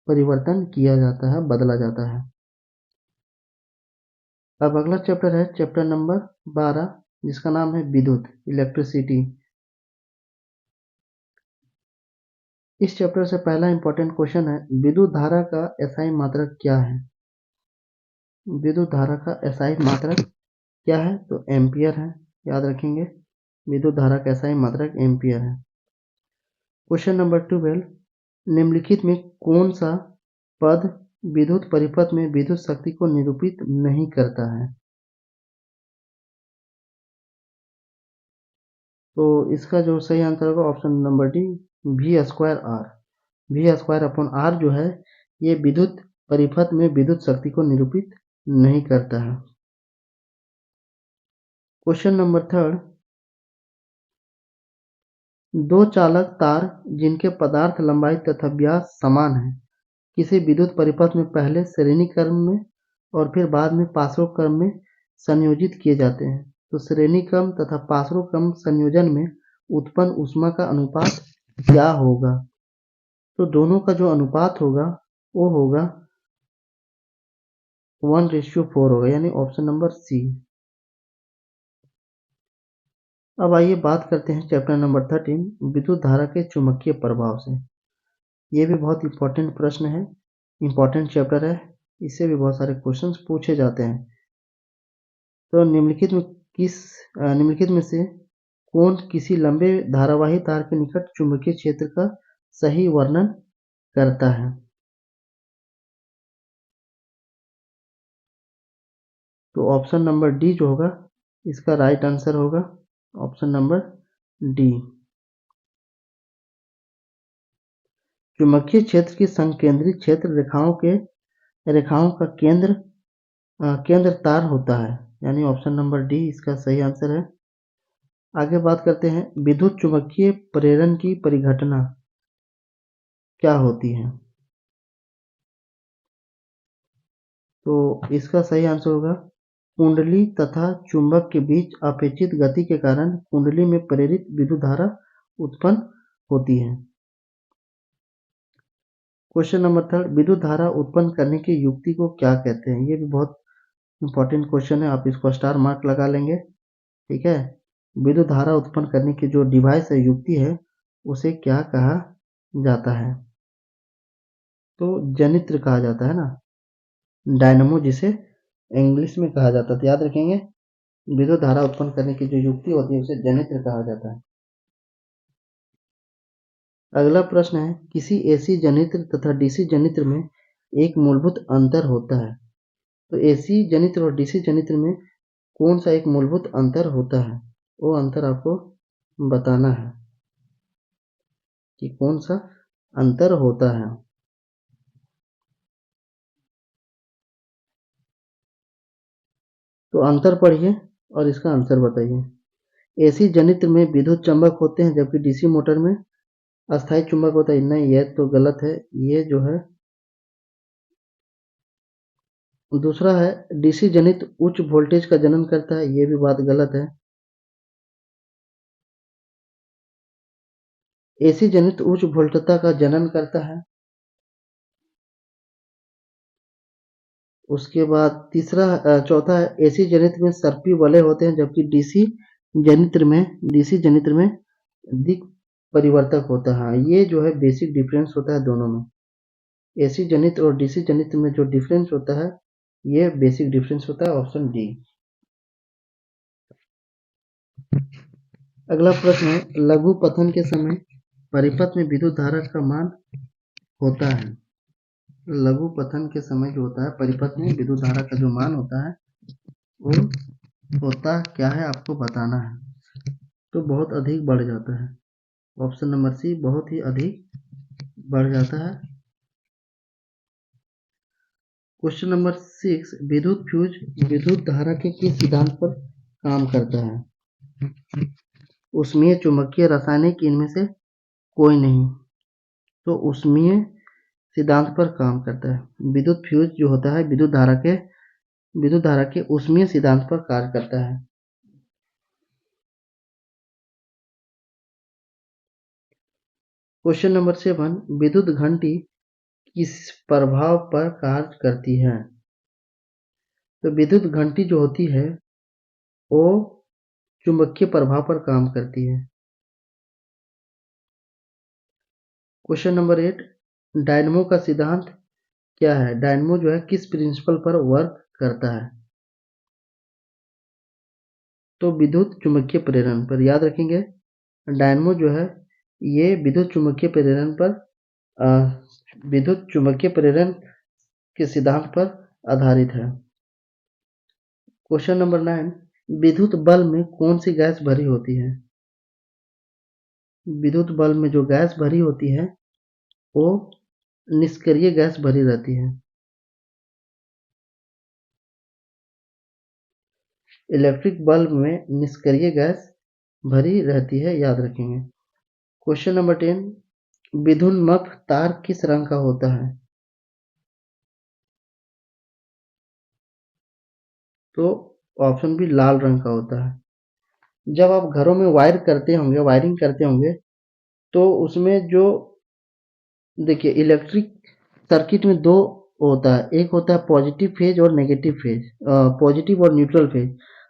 परिवर्तन किया जाता है, बदला जाता है। अब अगला चैप्टर है चैप्टर नंबर 12, जिसका नाम है विद्युत, इलेक्ट्रिसिटी। इस चैप्टर से पहला इंपॉर्टेंट क्वेश्चन है, विद्युत धारा का एसआई मात्रक क्या है? विद्युत धारा का एसआई मात्रक क्या है? तो एम्पियर है, याद रखेंगे। विद्युत धारा का एसआई मात्रक एम्पियर है। क्वेश्चन नंबर 12, निम्नलिखित में कौन सा पद विद्युत परिपथ में विद्युत शक्ति को निरूपित नहीं करता है? तो इसका जो सही आंसर होगा option number D, V square R. V square upon R जो है ये विद्युत परिपथ में विद्युत शक्ति को निरूपित नहीं करता है। क्वेश्चन नंबर 3, दो चालक तार जिनके पदार्थ लंबाई तथा व्यास समान है किसी विद्युत परिपथ में पहले श्रेणी क्रम में और फिर बाद में पार्श्व क्रम में संयोजित किए जाते हैं। तो श्रेणी क्रम तथा पार्श्व क्रम संयोजन में उत्पन्न ऊष्मा का अनुपात क्या होगा? तो दोनों का जो अनुपात होगा वो होगा 1:4 होगा, यानी ऑप्शन नंबर सी। अब आइए बात करते हैं चैप्टर नंबर 13, विद्युत धारा के चुंबकीय प्रभाव से। ये भी बहुत इंपॉर्टेंट प्रश्न है, इंपॉर्टेंट चैप्टर है, इससे भी बहुत सारे क्वेश्चंस पूछे जाते हैं। तो निम्नलिखित में से कौन किसी लंबे धारावाही तार के निकट चुंबकीय क्षेत्र का सही वर्णन करता है? तो ऑप्शन नंबर डी जो होगा इसका राइट आंसर होगा, ऑप्शन नंबर डी। चुंबकीय क्षेत्र की संकेंद्रित क्षेत्र रेखाओं का केंद्र तार होता है, यानी ऑप्शन नंबर डी इसका सही आंसर है। आगे बात करते हैं, विद्युत चुम्बकीय प्रेरण की परिघटना क्या होती है? तो इसका सही आंसर होगा, कुंडली तथा चुंबक के बीच अपेक्षित गति के कारण कुंडली में प्रेरित विद्युत धारा उत्पन्न होती है। क्वेश्चन नंबर 3, विद्युत धारा उत्पन्न करने की युक्ति को क्या कहते हैं? ये भी बहुत इंपॉर्टेंट क्वेश्चन है, आप इसको स्टार मार्क लगा लेंगे, ठीक है। विद्युत धारा उत्पन्न करने की जो डिवाइस है, युक्ति है, उसे क्या कहा जाता है? तो जनित्र कहा जाता है ना, डायनमो जिसे इंग्लिश में कहा जाता है। तो याद रखेंगे, विद्युत धारा उत्पन्न करने की जो युक्ति होती है उसे जनित्र कहा जाता है। अगला प्रश्न है, किसी एसी जनित्र तथा डीसी जनित्र में एक मूलभूत अंतर होता है। तो एसी जनित्र और डीसी जनित्र में कौन सा एक मूलभूत अंतर होता है? वो अंतर आपको बताना है कि कौन सा अंतर होता है। तो अंतर पढ़िए और इसका आंसर बताइए। एसी जनित्र में विद्युत चंबक होते हैं जबकि डीसी मोटर में अस्थायी चुंबक होता है। नहीं, यह तो गलत है, ये जो है दूसरा है, डीसी जनित्र उच्च वोल्टेज का जनन करता है, ये भी बात गलत है। एसी जनित्र उच्च वोल्टता का जनन करता है। उसके बाद चौथा है, एसी जनित्र में सर्पी वलय होते हैं जबकि डीसी जनित्र में दिक् परिवर्तक होता है। हाँ, ये जो है बेसिक डिफरेंस होता है दोनों में। एसी जनित्र और डीसी जनित्र में जो डिफरेंस होता है ये बेसिक डिफरेंस होता है, ऑप्शन डी। अगला प्रश्न है, लघु पतन के समय परिपथ में विद्युत धारा का मान होता है। लघु पतन के समय जो होता है परिपथ में विद्युत धारा का जो मान होता है वो होता क्या है, आपको बताना है। तो बहुत अधिक बढ़ जाता है। ऑप्शन नंबर सी, बहुत ही अधिक बढ़ जाता है। क्वेश्चन नंबर 6, विद्युत फ्यूज विद्युत धारा के किस सिद्धांत पर काम करता है? ऊष्मीय, चुंबकीय, रासायनिक, इनमें से कोई नहीं। तो ऊष्मीय सिद्धांत पर काम करता है। विद्युत फ्यूज जो होता है विद्युत धारा के ऊष्मीय सिद्धांत पर कार्य करता है। क्वेश्चन नंबर 7, विद्युत घंटी किस प्रभाव पर कार्य करती है? तो विद्युत घंटी जो होती है वो चुंबकीय प्रभाव पर काम करती है। क्वेश्चन नंबर 8, डायनमो का सिद्धांत क्या है? डायनमो जो है किस प्रिंसिपल पर वर्क करता है? तो विद्युत चुंबकीय प्रेरण पर। याद रखेंगे डायनमो जो है ये विद्युत चुंबकीय प्रेरण पर विद्युत चुंबकीय प्रेरण के सिद्धांत पर आधारित है। क्वेश्चन नंबर 9, विद्युत बल्ब में कौन सी गैस भरी होती है? विद्युत बल्ब में जो गैस भरी होती है वो निष्क्रिय गैस भरी रहती है। इलेक्ट्रिक बल्ब में निष्क्रिय गैस भरी रहती है, याद रखेंगे। क्वेश्चन नंबर 10, विद्युन्मप तार किस रंग का होता है? तो ऑप्शन बी, लाल रंग का होता है। जब आप घरों में वायरिंग करते होंगे तो उसमें जो देखिए इलेक्ट्रिक सर्किट में दो होता है, एक होता है पॉजिटिव फेज और नेगेटिव फेज, पॉजिटिव और न्यूट्रल फेज।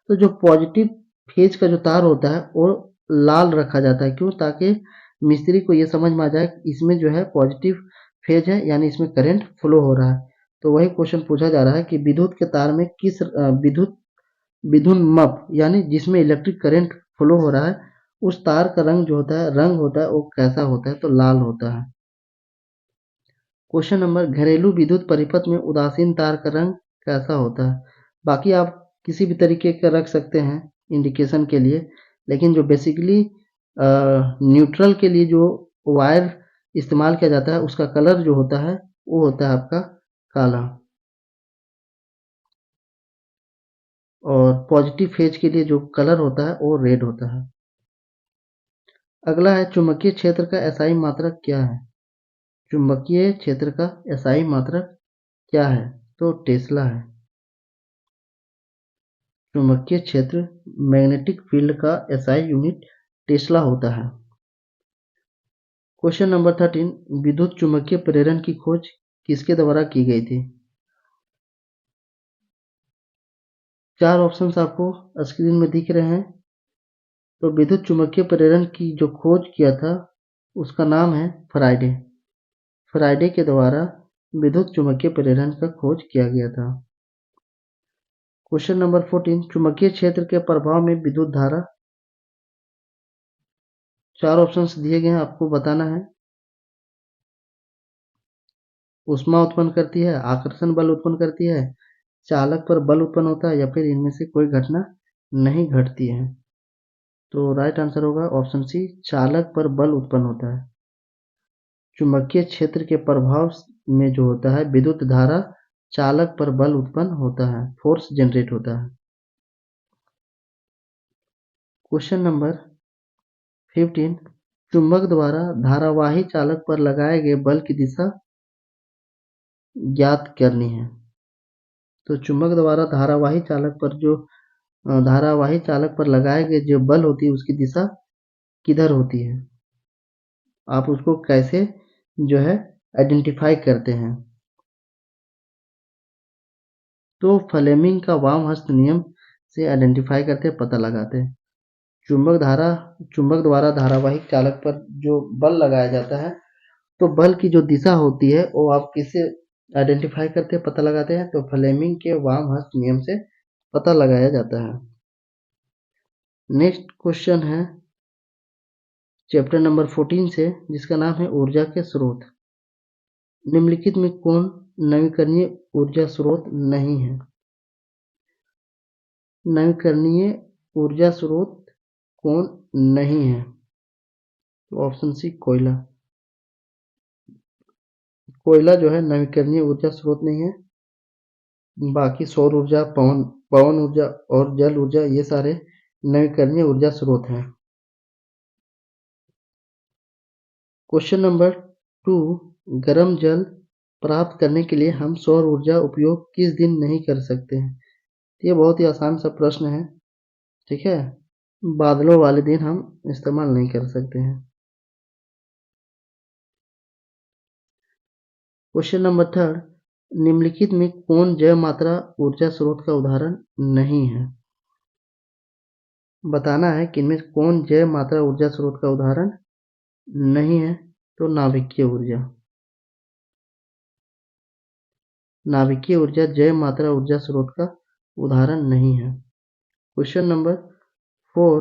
तो जो पॉजिटिव फेज का जो तार होता है वो लाल रखा जाता है। क्यों? ताकि मिस्त्री को ये समझ में आ जाए इसमें जो है पॉजिटिव फेज है, यानी इसमें करंट फ्लो हो रहा है। तो वही क्वेश्चन पूछा जा रहा है कि विद्युत के तार में किस विद्युन्मप यानी जिसमें इलेक्ट्रिक करंट फ्लो हो रहा है उस तार का रंग होता है वो कैसा होता है? तो लाल होता है। क्वेश्चन नंबर, घरेलू विद्युत परिपथ में उदासीन तार का रंग कैसा होता है? बाकी आप किसी भी तरीके का रख सकते हैं इंडिकेशन के लिए, लेकिन जो बेसिकली न्यूट्रल के लिए जो वायर इस्तेमाल किया जाता है उसका कलर जो होता है वो होता है आपका काला, और पॉजिटिव फेज के लिए जो कलर होता है वो रेड होता है। अगला है, चुंबकीय क्षेत्र का एसआई मात्रक क्या है? चुंबकीय क्षेत्र का एसआई मात्रक क्या है? तो टेस्ला है। चुंबकीय क्षेत्र मैग्नेटिक फील्ड का एसआई यूनिट टेस्ला होता है। क्वेश्चन नंबर 13, विद्युत चुंबकीय प्रेरण की खोज किसके द्वारा की गई थी? चार ऑप्शंस आपको स्क्रीन में दिख रहे हैं। तो विद्युत चुंबकीय प्रेरण की जो खोज किया था उसका नाम है फराइडे। फराइडे के द्वारा विद्युत चुंबकीय प्रेरण का खोज किया गया था। क्वेश्चन नंबर 14, चुंबकीय क्षेत्र के प्रभाव में विद्युत धारा। चार ऑप्शंस दिए गए हैं, आपको बताना है। ऊष्मा उत्पन्न करती है, आकर्षण बल उत्पन्न करती है, चालक पर बल उत्पन्न होता है, या फिर इनमें से कोई घटना नहीं घटती है। तो राइट आंसर होगा ऑप्शन सी, चालक पर बल उत्पन्न होता है। चुंबकीय क्षेत्र के प्रभाव में जो होता है विद्युत धारा चालक पर बल उत्पन्न होता है, फोर्स जनरेट होता है। क्वेश्चन नंबर 15, चुंबक द्वारा धारावाही चालक पर लगाए गए बल की दिशा ज्ञात करनी है। तो चुंबक द्वारा धारावाही चालक पर लगाए गए जो बल होती है उसकी दिशा किधर होती है? आप उसको कैसे जो है आइडेंटिफाई करते हैं? तो फ्लेमिंग का वाम हस्त नियम से आइडेंटिफाई करते हैं, पता लगाते हैं। चुंबक द्वारा धारावाहिक चालक पर जो बल लगाया जाता है तो बल की जो दिशा होती है वो आप किससे आइडेंटिफाई करते हैं, पता लगाते हैं? तो फ्लेमिंग के वाम हस्त नियम से पता लगाया जाता है। नेक्स्ट क्वेश्चन है चैप्टर नंबर 14 से, जिसका नाम है ऊर्जा के स्रोत। निम्नलिखित में कौन नवीकरणीय ऊर्जा स्रोत नहीं है? नवीकरणीय ऊर्जा स्रोत कौन नहीं है? तो ऑप्शन सी कोयला। कोयला जो है नवीकरणीय ऊर्जा स्रोत नहीं है। बाकी सौर ऊर्जा, पवन ऊर्जा और जल ऊर्जा ये सारे नवीकरणीय ऊर्जा स्रोत हैं। क्वेश्चन नंबर 2, गर्म जल प्राप्त करने के लिए हम सौर ऊर्जा उपयोग किस दिन नहीं कर सकते हैं? ये बहुत ही आसान सा प्रश्न है, ठीक है। बादलों वाले दिन हम इस्तेमाल नहीं कर सकते हैं। क्वेश्चन नंबर 3, निम्नलिखित में कौन जैव मात्रा ऊर्जा स्रोत का उदाहरण नहीं है? बताना है कि इनमें कौन जैव मात्रा ऊर्जा स्रोत का उदाहरण नहीं है। तो नाभिकीय ऊर्जा। नाभिकीय ऊर्जा जैव मात्रा ऊर्जा स्रोत का उदाहरण नहीं है। क्वेश्चन नंबर 4,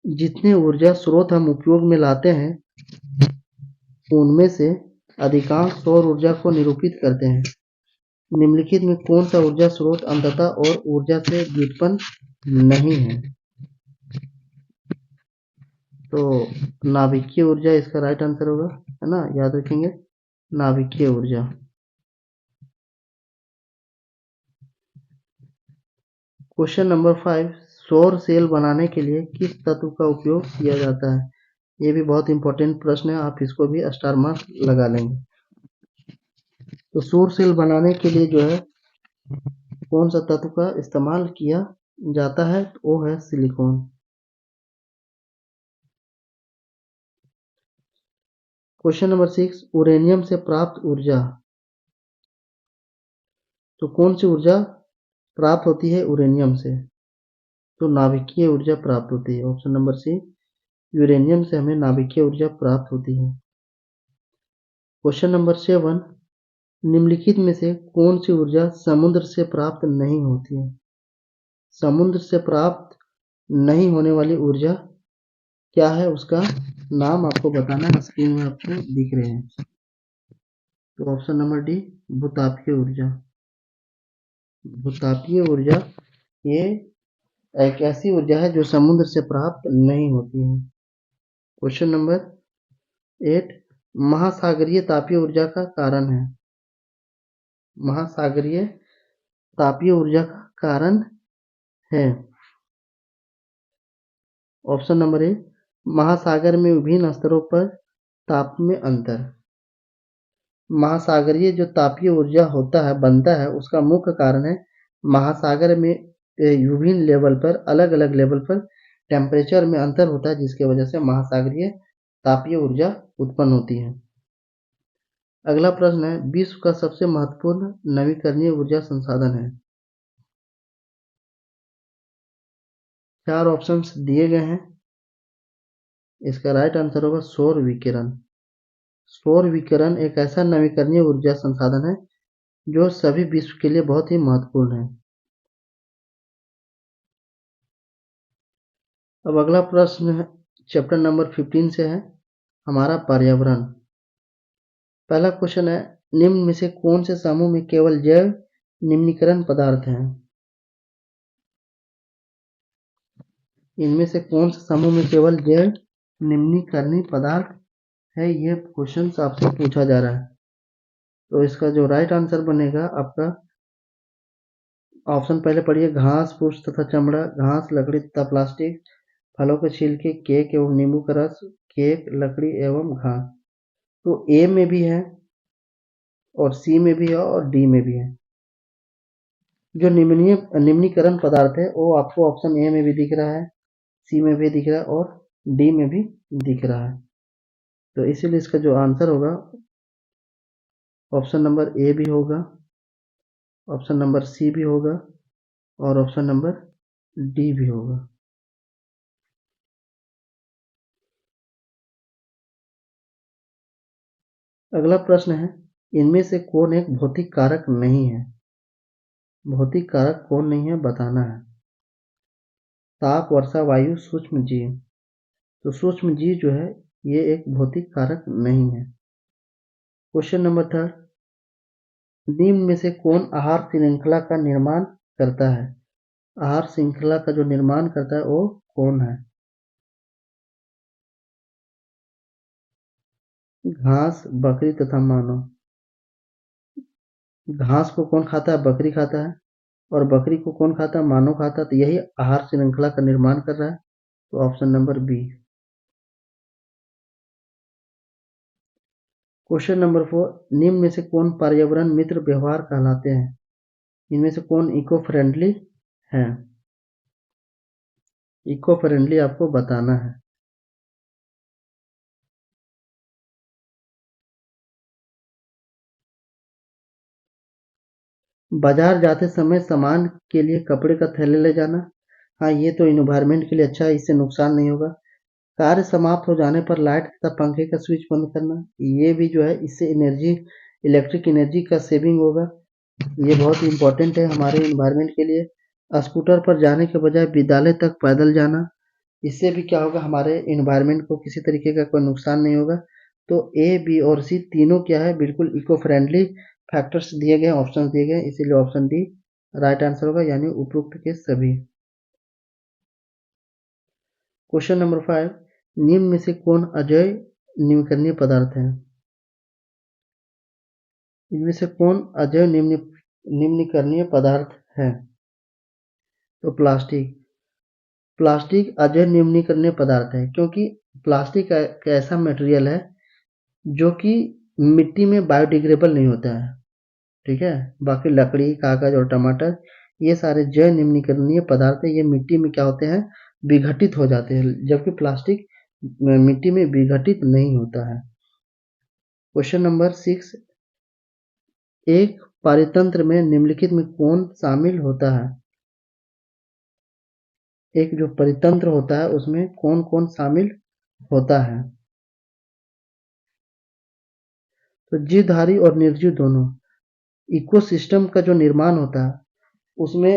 जितने ऊर्जा स्रोत हम उपयोग में लाते हैं उनमें से अधिकांश सौर ऊर्जा को निरूपित करते हैं। निम्नलिखित में कौन सा ऊर्जा स्रोत अंततः और ऊर्जा से व्युत्पन्न नहीं है? तो नाभिकीय ऊर्जा इसका राइट आंसर होगा, है ना, याद रखेंगे, नाभिकीय ऊर्जा। क्वेश्चन नंबर 5, सौर सेल बनाने के लिए किस तत्व का उपयोग किया जाता है? ये भी बहुत इंपॉर्टेंट प्रश्न है, आप इसको भी स्टार मार्क लगा लेंगे। तो सौर सेल बनाने के लिए जो है कौन सा तत्व का इस्तेमाल किया जाता है? तो वो है सिलिकॉन। क्वेश्चन नंबर 6, यूरेनियम से प्राप्त ऊर्जा। तो कौन सी ऊर्जा प्राप्त होती है यूरेनियम से? तो नाभिकीय ऊर्जा प्राप्त होती है। ऑप्शन नंबर सी, यूरेनियम से हमें नाभिकीय ऊर्जा प्राप्त होती है। क्वेश्चन नंबर 7, निम्नलिखित में से कौन सी ऊर्जा समुद्र से प्राप्त नहीं होती है? समुद्र से प्राप्त नहीं होने वाली ऊर्जा क्या है? उसका नाम आपको बताना है, स्क्रीन में आपको दिख रहे हैं। तो ऑप्शन नंबर डी, भूतापीय ऊर्जा। भूतापीय ऊर्जा ये एक ऐसी ऊर्जा है जो समुद्र से प्राप्त नहीं होती है। क्वेश्चन नंबर 8, महासागरीय तापीय ऊर्जा का कारण है। महासागरीय तापीय ऊर्जा का कारण है। ऑप्शन नंबर ए, महासागर में विभिन्न स्तरों पर ताप में अंतर। महासागरीय जो तापीय ऊर्जा होता है, बनता है, उसका मुख्य कारण है महासागर में विभिन्न लेवल पर, अलग अलग लेवल पर टेम्परेचर में अंतर होता है, जिसकी वजह से महासागरीय तापीय ऊर्जा उत्पन्न होती है। अगला प्रश्न है, विश्व का सबसे महत्वपूर्ण नवीकरणीय ऊर्जा संसाधन है। 4 ऑप्शंस दिए गए हैं, इसका राइट आंसर होगा सौर विकिरण। सौर विकिरण एक ऐसा नवीकरणीय ऊर्जा संसाधन है जो सभी विश्व के लिए बहुत ही महत्वपूर्ण है। अब अगला प्रश्न है चैप्टर नंबर 15 से है, हमारा पर्यावरण। पहला क्वेश्चन है, निम्न में से कौन से समूह में केवल जैव निम्नीकरण पदार्थ हैं? इनमें से कौन से समूह में केवल जैव निम्नीकरणीय पदार्थ है? ये क्वेश्चन आपसे पूछा जा रहा है। तो इसका जो राइट आंसर बनेगा आपका, ऑप्शन पहले पढ़िए, घास, फूस तथा चमड़ा, घास, लकड़ी तथा प्लास्टिक, फलों के छिलके, केक एवं नींबू का रस, केक, लकड़ी एवं घास। तो ए में भी है और सी में भी है और डी में भी है। जो निम्नीकरण पदार्थ है वो आपको ऑप्शन ए में भी दिख रहा है, सी में भी दिख रहा है और डी में भी दिख रहा है। तो इसीलिए इसका जो आंसर होगा ऑप्शन नंबर ए भी होगा, ऑप्शन नंबर सी भी होगा और ऑप्शन नंबर डी भी होगा। अगला प्रश्न है, इनमें से कौन एक भौतिक कारक नहीं है? भौतिक कारक कौन नहीं है बताना है। ताप, वर्षा, वायु, सूक्ष्म जीव। तो सूक्ष्म जीव जो है ये एक भौतिक कारक नहीं है। क्वेश्चन नंबर 3, निम्न में से कौन आहार श्रृंखला का निर्माण करता है? आहार श्रृंखला का जो निर्माण करता है वो कौन है? घास, बकरी तथा मानव। घास को कौन खाता है? बकरी खाता है। और बकरी को कौन खाता है? मानव खाता है। तो यही आहार श्रृंखला का निर्माण कर रहा है। तो option number B. Question number 4, निम्न में से कौन पर्यावरण मित्र व्यवहार कहलाते हैं? इनमें से कौन इको फ्रेंडली है? इको फ्रेंडली आपको बताना है। बाजार जाते समय सामान के लिए कपड़े का थैले ले जाना। हाँ, ये तो इन्वायरमेंट के लिए अच्छा है, इससे नुकसान नहीं होगा। कार्य समाप्त हो जाने पर लाइट तथा पंखे का स्विच बंद करना, ये भी जो है इससे इलेक्ट्रिक एनर्जी का सेविंग होगा। ये बहुत इंपॉर्टेंट है हमारे इन्वायरमेंट के लिए। स्कूटर पर जाने के बजाय विद्यालय तक पैदल जाना, इससे भी क्या होगा, हमारे इन्वायरमेंट को किसी तरीके का कोई नुकसान नहीं होगा। तो ए, बी और सी तीनों क्या है, बिल्कुल इको फ्रेंडली फैक्टर्स दिए गए, ऑप्शन दिए गए, इसीलिए ऑप्शन डी राइट आंसर होगा, यानी उपरोक्त के सभी। क्वेश्चन नंबर 5, निम्न में से कौन अजैव निम्नकरणीय पदार्थ है? इनमें से कौन अजैव निम्नकरणीय पदार्थ है? तो प्लास्टिक। प्लास्टिक अजैव निम्नीकरणीय पदार्थ है, क्योंकि प्लास्टिक एक ऐसा मटेरियल है जो कि मिट्टी में बायोडिग्रेडेबल नहीं होता है। ठीक है, बाकी लकड़ी, कागज और टमाटर ये सारे जैव निम्नीकरणीय पदार्थ है, ये मिट्टी में क्या होते हैं, विघटित हो जाते हैं, जबकि प्लास्टिक मिट्टी में विघटित नहीं होता है। क्वेश्चन नंबर 6, एक पारितंत्र में निम्नलिखित में कौन शामिल होता है? एक जो परितंत्र होता है उसमें कौन कौन शामिल होता है? तो जीवधारी और निर्जीव दोनों। इकोसिस्टम का जो निर्माण होता है उसमें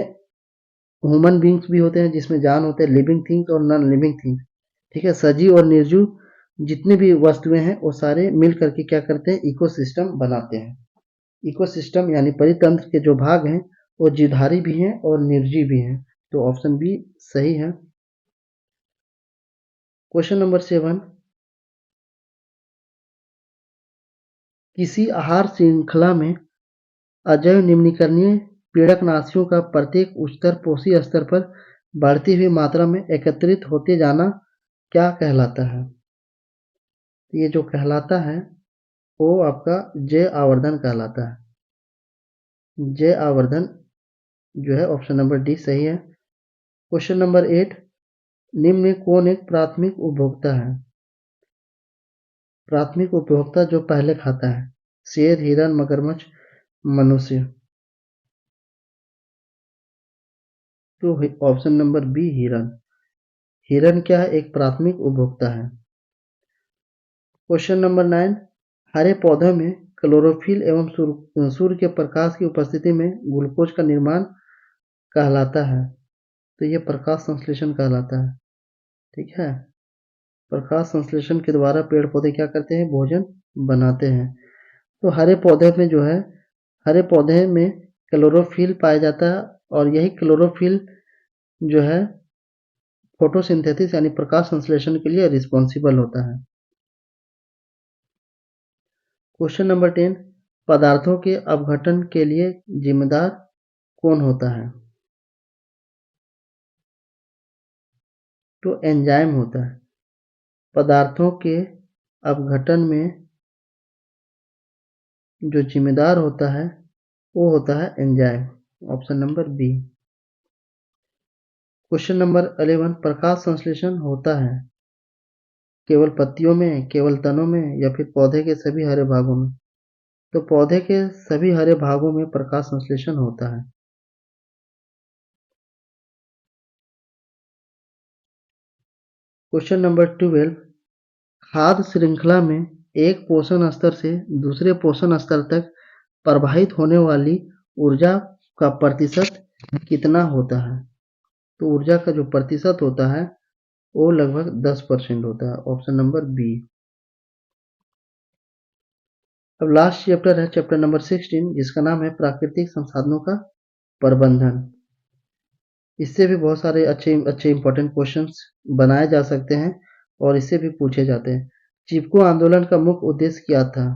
ह्यूमन बींग्स भी होते हैं, जिसमें जान होते हैं, लिविंग थिंग्स और नॉन लिविंग थिंग्स। ठीक है, सजीव और निर्जीव जितने भी वस्तुएं हैं वो सारे मिल करके क्या करते हैं, इकोसिस्टम बनाते हैं। इकोसिस्टम यानी परितंत्र के जो भाग हैं वो जीवधारी भी हैं और निर्जीव भी हैं। तो ऑप्शन बी सही है। क्वेश्चन नंबर 7, किसी आहार श्रृंखला में अजैव निम्नीकरणीय पीड़कनाशियों का प्रत्येक उच्चतर पोषी स्तर पर बढ़ती हुई मात्रा में एकत्रित होते जाना क्या कहलाता है? ये जो कहलाता है वो आपका जैव आवर्धन कहलाता है। जैव आवर्धन जो है ऑप्शन नंबर डी सही है। क्वेश्चन नंबर 8, निम्न में कौन एक प्राथमिक उपभोक्ता है? प्राथमिक उपभोक्ता जो पहले खाता है, शेर, हिरन, मगरमच्छ, मनुष्य। तो ऑप्शन नंबर बी हिरन। हिरन क्या है, एक प्राथमिक उपभोक्ता है। क्वेश्चन नंबर 9, हरे पौधों में क्लोरोफिल एवं सूर्य के प्रकाश की उपस्थिति में ग्लूकोज का निर्माण कहलाता है। तो ये प्रकाश संश्लेषण कहलाता है। ठीक है, प्रकाश संश्लेषण के द्वारा पेड़ पौधे क्या करते हैं, भोजन बनाते हैं। तो हरे पौधे में जो है, हरे पौधे में क्लोरोफिल पाया जाता है और यही क्लोरोफिल जो है फोटोसिंथेसिस यानी प्रकाश संश्लेषण के लिए रिस्पॉन्सिबल होता है। क्वेश्चन नंबर 10, पदार्थों के अपघटन के लिए जिम्मेदार कौन होता है? तो एंजाइम होता है। पदार्थों के अपघटन में जो जिम्मेदार होता है वो होता है enzyme, option number B. Question number 11, प्रकाश संश्लेषण होता है केवल पत्तियों में, केवल तनों में या फिर पौधे के सभी हरे भागों में? तो पौधे के सभी हरे भागों में प्रकाश संश्लेषण होता है। क्वेश्चन नंबर 12, खाद्य श्रृंखला में एक पोषण स्तर से दूसरे पोषण स्तर तक प्रवाहित होने वाली ऊर्जा का प्रतिशत कितना होता है? तो ऊर्जा का जो प्रतिशत होता है वो लगभग 10% होता है। Option number B. अब लास्ट चैप्टर है चैप्टर नंबर 16, जिसका नाम है प्राकृतिक संसाधनों का प्रबंधन। इससे भी बहुत सारे अच्छे अच्छे इंपॉर्टेंट क्वेश्चंस बनाए जा सकते हैं और इससे भी पूछे जाते हैं। चिपको आंदोलन का मुख्य उद्देश्य क्या था?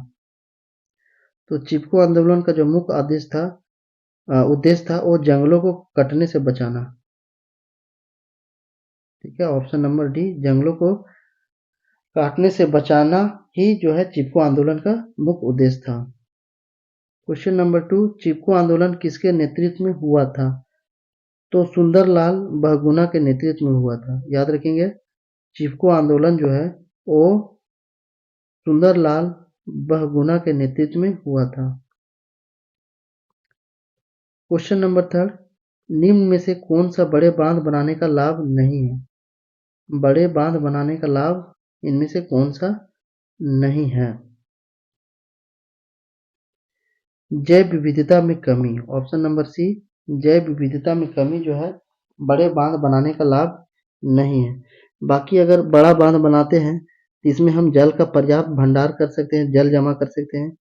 तो चिपको आंदोलन का जो मुख्य उद्देश्य था वो जंगलों को कटने से बचाना। ठीक है, ऑप्शन नंबर डी, जंगलों को काटने से बचाना ही जो है चिपको आंदोलन का मुख्य उद्देश्य था। क्वेश्चन नंबर 2, चिपको आंदोलन किसके नेतृत्व में हुआ था? तो सुंदरलाल बहुगुणा के नेतृत्व में हुआ था। याद रखेंगे, चिपको आंदोलन जो है वो सुंदरलाल बहुगुणा के नेतृत्व में हुआ था। क्वेश्चन नंबर 3, निम्न में से कौन सा बड़े बांध बनाने का लाभ नहीं है? बड़े बांध बनाने का लाभ इनमें से कौन सा नहीं है? जैव विविधता में कमी। ऑप्शन नंबर सी, जैव विविधता में कमी जो है बड़े बांध बनाने का लाभ नहीं है। बाकी अगर बड़ा बांध बनाते हैं तो इसमें हम जल का पर्याप्त भंडार कर सकते हैं, जल जमा कर सकते हैं,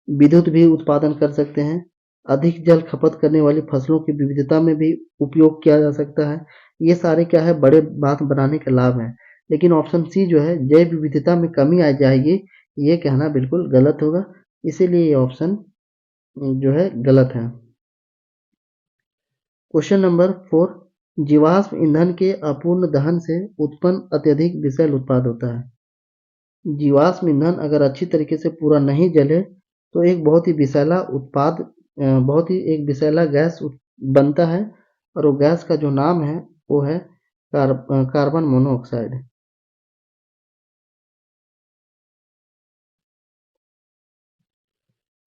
विद्युत भी उत्पादन कर सकते हैं, अधिक जल खपत करने वाली फसलों की विविधता में भी उपयोग किया जा सकता है। ये सारे क्या है, बड़े बांध बनाने के लाभ हैं। लेकिन ऑप्शन सी जो है जैव विविधता में कमी आ जाएगी, ये कहना बिल्कुल गलत होगा। इसीलिए ये ऑप्शन जो है गलत है। क्वेश्चन नंबर 4, जीवाश्म ईंधन के अपूर्ण दहन से उत्पन्न अत्यधिक विषैल उत्पाद होता है। जीवाश्म ईंधन अगर अच्छी तरीके से पूरा नहीं जले तो एक बहुत ही विषैला उत्पाद, बहुत ही एक विषैला गैस बनता है, और वो गैस का जो नाम है वो है कार्बन मोनोऑक्साइड।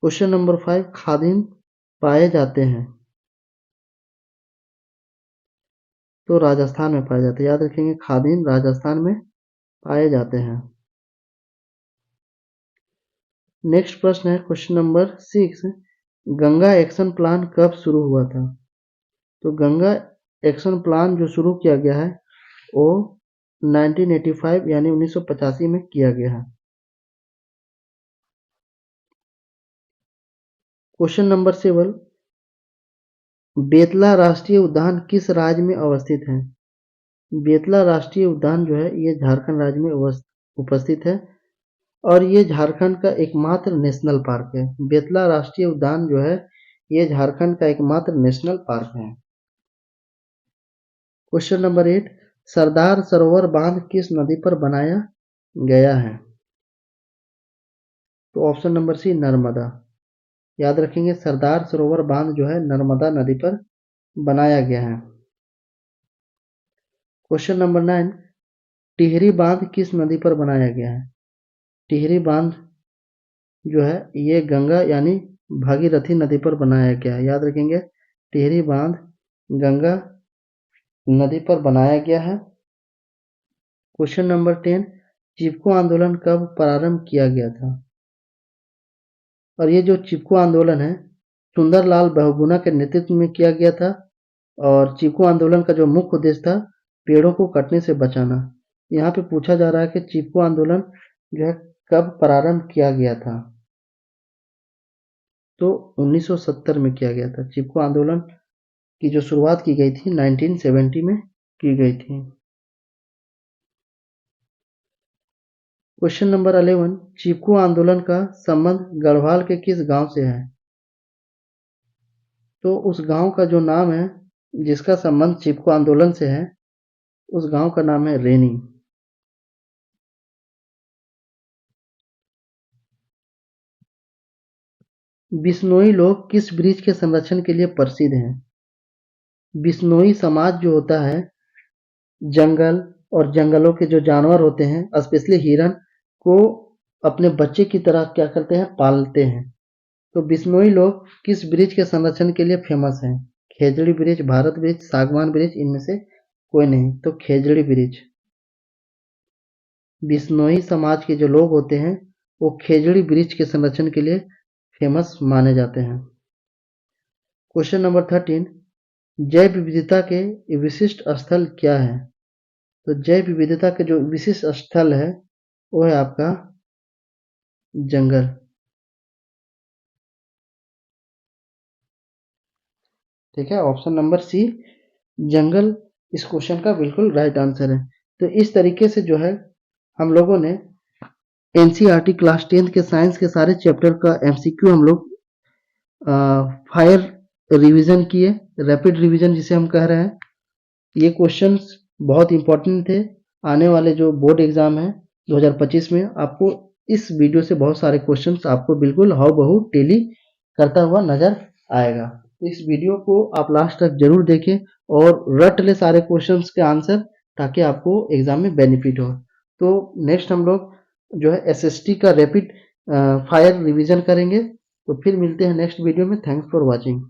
क्वेश्चन नंबर 5, खादिम पाए जाते हैं? तो राजस्थान में पाए जाते हैं। याद रखेंगे, खादिम राजस्थान में पाए जाते हैं। नेक्स्ट प्रश्न है question number 6, Ganga action plan कब शुरू हुआ था? तो गंगा एक्शन प्लान जो शुरू किया गया है वो 1985 यानी 1985 में किया गया है। क्वेश्चन नंबर 7, बेतला राष्ट्रीय उद्यान किस राज्य में अवस्थित है? बेतला राष्ट्रीय उद्यान जो है ये झारखंड राज्य में उपस्थित है, और ये झारखंड का एकमात्र नेशनल पार्क है। बेतला राष्ट्रीय उद्यान जो है ये झारखंड का एकमात्र नेशनल पार्क है। क्वेश्चन नंबर 8, सरदार सरोवर बांध किस नदी पर बनाया गया है? तो ऑप्शन नंबर सी, नर्मदा। याद रखेंगे, सरदार सरोवर बांध जो है नर्मदा नदी पर बनाया गया है। क्वेश्चन नंबर 9, टिहरी बांध किस नदी पर बनाया गया है? टिहरी बांध जो है ये गंगा यानी भागीरथी नदी पर बनाया गया है। याद रखेंगे, टिहरी बांध गंगा नदी पर बनाया गया है। क्वेश्चन नंबर 10, चिपको आंदोलन कब प्रारंभ किया गया था? और ये जो चिपको आंदोलन है सुंदरलाल बहुगुणा के नेतृत्व में किया गया था, और चिपको आंदोलन का जो मुख्य उद्देश्य था पेड़ों को कटने से बचाना। यहाँ पे पूछा जा रहा है कि चिपको आंदोलन जो है कब प्रारंभ किया गया था? तो 1970 में किया गया था। चिपको आंदोलन की जो शुरुआत की गई थी 1970 में की गई थी। क्वेश्चन नंबर 11, चिपको आंदोलन का संबंध गढ़वाल के किस गांव से है? तो उस गांव का जो नाम है जिसका संबंध चिपको आंदोलन से है उस गांव का नाम है रेनी। बिश्नोई लोग किस वृक्ष के संरक्षण के लिए प्रसिद्ध हैं? बिश्नोई समाज जो होता है जंगल और जंगलों के जो जानवर होते हैं स्पेशली हिरन को अपने बच्चे की तरह क्या करते हैं, पालते हैं। तो बिश्नोई लोग किस वृक्ष के संरक्षण के लिए फेमस हैं? खेजड़ी वृक्ष, भारत वृक्ष, सागवान वृक्ष, इनमें से कोई नहीं। तो खेजड़ी वृक्ष। बिश्नोई समाज के जो लोग होते हैं वो खेजड़ी वृक्ष के संरक्षण के लिए फेमस माने जाते हैं। क्वेश्चन नंबर 13, जैव विविधता के विशिष्ट स्थल क्या है? तो जैव विविधता के जो विशिष्ट स्थल है वो है आपका जंगल। ठीक है, ऑप्शन नंबर सी जंगल इस क्वेश्चन का बिल्कुल राइट आंसर है। तो इस तरीके से जो है हम लोगों ने एनसीईआरटी क्लास 10 के साइंस के सारे चैप्टर का एमसीक्यू हम लोग फायर रिवीजन किए, रैपिड रिवीजन जिसे हम कह रहे हैं। ये क्वेश्चंस बहुत इंपॉर्टेंट थे। आने वाले जो बोर्ड एग्जाम है 2025 में आपको इस वीडियो से बहुत सारे क्वेश्चंस आपको बिल्कुल हाउ बहू टेली करता हुआ नजर आएगा। इस वीडियो को आप लास्ट तक जरूर देखें और रट ले सारे क्वेश्चंस के आंसर, ताकि आपको एग्जाम में बेनिफिट हो। तो नेक्स्ट हम लोग जो है एसएसटी का रैपिड फायर रिवीजन करेंगे। तो फिर मिलते हैं नेक्स्ट वीडियो में। Thanks for watching.